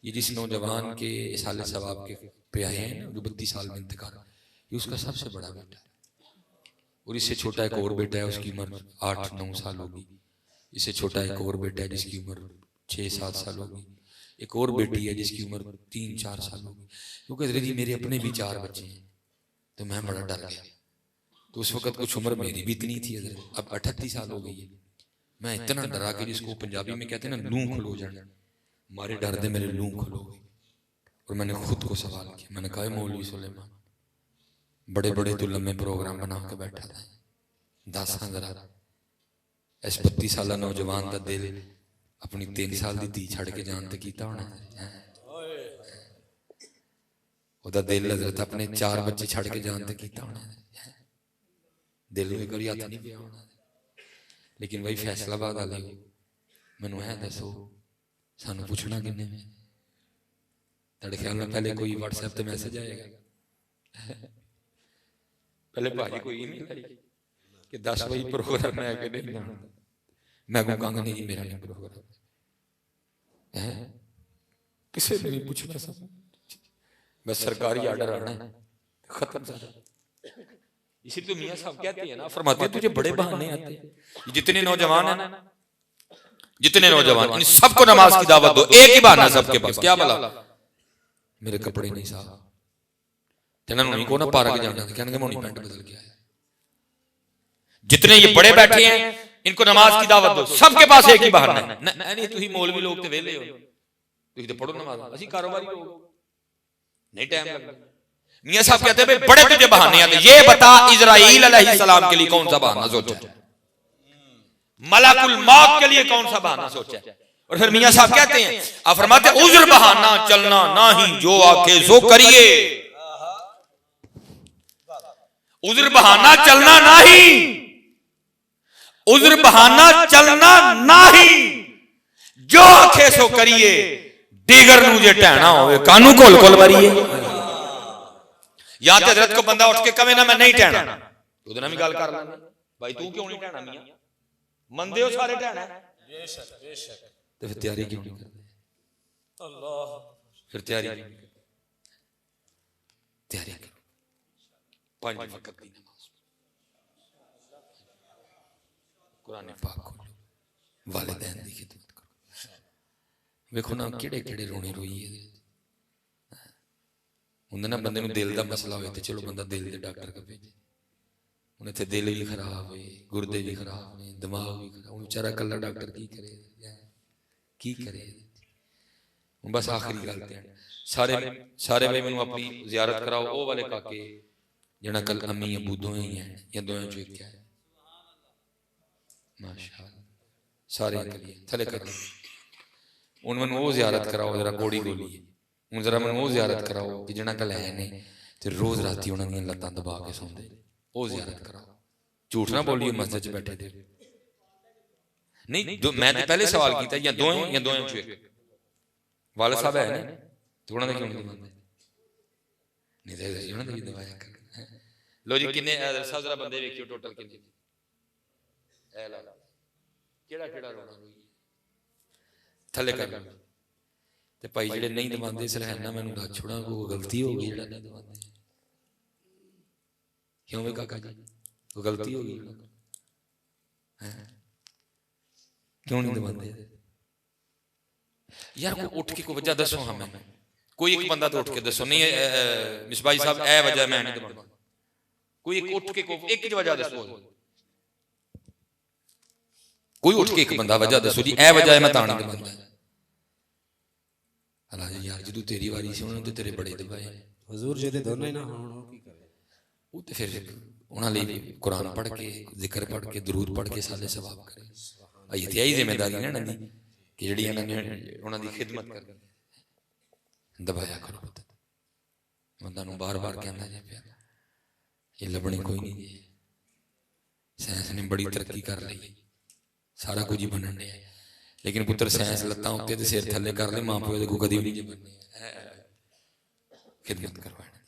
ये जिस नौजवान के साले सवाब के पे आए हैं जो 32 साल में इंतकाल, ये उसका सबसे बड़ा बेटा है, और इससे छोटा एक और बेटा है उसकी उम्र 8-9 साल होगी, इससे छोटा एक और बेटा है जिसकी उम्र 6-7 साल होगी, एक और बेटी है जिसकी उम्र 3-4 साल होगी। क्योंकि हजरत जी मेरे अपने भी 4 बच्चे हैं, तो मैं बड़ा डर गया। तो उस वक्त कुछ उम्र मेरी भी इतनी थी हजरत, अब 38 साल हो गई है। मैं इतना डरा कि जिसको पंजाबी में कहते हैं ना लूं खलो जाना, मारे डर दे मेरे लूं खलो गई। और मैंने खुद को सवाल किया, मैंने कहा मौलवी सुलेमान बड़े बड़े तो लम्बे प्रोग्राम बना के बैठा था, दस जरा इस 32 साल नौजवान का दिल अपनी 3 साल की धी छड़ के जान ते कीता होना ਉਹਦਾ दिल हजरत अपने 4 बच्चे छड़ के जान ते कीता होना दिल में कोई हथ नहीं पिया होना लेकिन वही फैसलाबाद वाले मैनू है दसो सानू पूछना किन्ने तेरे ख्याल में पहले कोई व्हाट्सएप ते मैसेज आएगा पहले भाजी कोई ईमेल आई कि 10 बजे प्रोग्राम है कि नहीं मैं कहूँगा नहीं मेरा नहीं प्रोग्राम है किसी ने नहीं पूछना सब बस सरकारी आर्डर आना है खत्म सारा इसी तो मियां साहब कहते हैं ना फरमाते हैं तुझे बड़े बहाने आते हैं जितने नौजवान हैं ना जितने नौजवान इन सबको नमाज की दावत दो एक ही बहाना सबके पास क्या बोला मेरे कपड़े नहीं साफ तेना नहीं को ना पार्क जाना कहने मोनी पैंट बदल के आया जितने ये बड़े बैठे हैं इनको नमाज की दावत दो सबके पास एक ही बहाना है नहीं तुसी मौलवी लोग ते वेले हो तुसी तो पढ़ो नमाज असि कारोबारी लोग नहीं टाइम लगता मियां साहब कहते हैं भाई बड़े तुझे बहाने आते ये बता इजराइल अलैहिस्सलाम के लिए कौन सा बहाना सोचा मलकुल मौत के लिए कौन सा बहाना सोचा और फिर मियां साहब कहते हैं आप फरमाते उज्र बहाना चलना नहीं जो आके सो करिए उज्र बहाना चलना नहीं उज्र बहाना चलना नहीं जो आखे सो करिए दीगर नू जे टहना होवे कानू कोल कोल वरिए या ते हजरत को बंदा उठ के कहे ना मैं नहीं टहना ओदे नाल भी गल कर लेंगे भाई तू क्यों नहीं टहना मियां मंदे हो सारे टहना बेशक बेशक तो फिर तैयारी क्यों नहीं करते अल्लाह फिर तैयारी करो 5 वक्त की नमाज कुरान पाक खोलो वालिदैन दी खिदमत करो वेखो ना किहड़े रोने रोईए हुंदा ना बंदे नूं दिल दा मसला होए ते चलो बंदा दिल दे डॉक्टर कोल भेजे हुण इत्थे दिल भी खराब होए गुर्दे भी खराब ने दिमाग भी खराब हुण बेचारा कल्ला डॉक्टर की करे हुण बस आखिरी गल ते सारे भाई मैनूं अपनी ज़ियारत कराओ ओ वाले काके जिहड़ा कल अम्मी अबू दोवें ही हैं या दोवें चों इक है माशाअल्लाह सारे करिए थले कर लो हुण मैनूं ओ ज़ियारत कराओ जरा गोड़ी गोली हुण जरा मैनूं ओ ज़ियारत कराओ कि जिहड़ा कल है ने ते रोज़ राती उन्हां दीयां लत्तां दबा के सौंदे ओ ज़ियारत कराओ झूठ ना बोलिए मस्जिद च बैठे थे नहीं मैं तो पहले सवाल किया या दोवें चों इक वाले साहब है ना तो उन्होंने क्यों नहीं दबाते नहीं दे उन्होंने भी दबाया कर लो जी किन्ने साहब जरा बंदे देखियो टोटल किन्ने ए ला केड़ा रोना थले कर ते भाई जेडे नहीं दबाते सरहना मैनूं दस छोड़ा कोई गलती हो गई जेड़ा नहीं दबाते क्यों वे काका जी कोई गलती हो गई क्यों नहीं दबाते यार कोई उठ के कोई वजह दसो हमें कोई एक बंदा तो उठ के दसो नहीं मिसबाई साहब ए वजह मैं नहीं दबाता कोई एक उठ के एक ही वजह दसो कोई उठ के एक बंदा वजह दसो जी ए वजह मैं तां नहीं दबाता अल्लाह जी यार जदों तेरी वारी सी उन्होंने तो तेरे बड़े दबाए हुजूर जी दे दोनों ही ना होण की करे वो तो फिर उन्हां लई कुरान पढ़ के जिक्र पढ़ के दरूद पढ़ के साले सवाब करे आई ते आई जिम्मेदारी ना इन्हां दी कि जिहड़ी इन्हां ने उन्हां दी खिदमत करनी दबाया करो बंदा नूं बार-बार कहंदा जे पिया ये लभणी कोई नहीं जी साइंस ने बड़ी तरक्की कर ली सारा कुछ ही बनन दे लेकिन पुत्र साइंस लत्तां उत्ते ते सिर थल्ले कर ले मां प्यो दे को कदी नहीं बनने खिदमत करवाना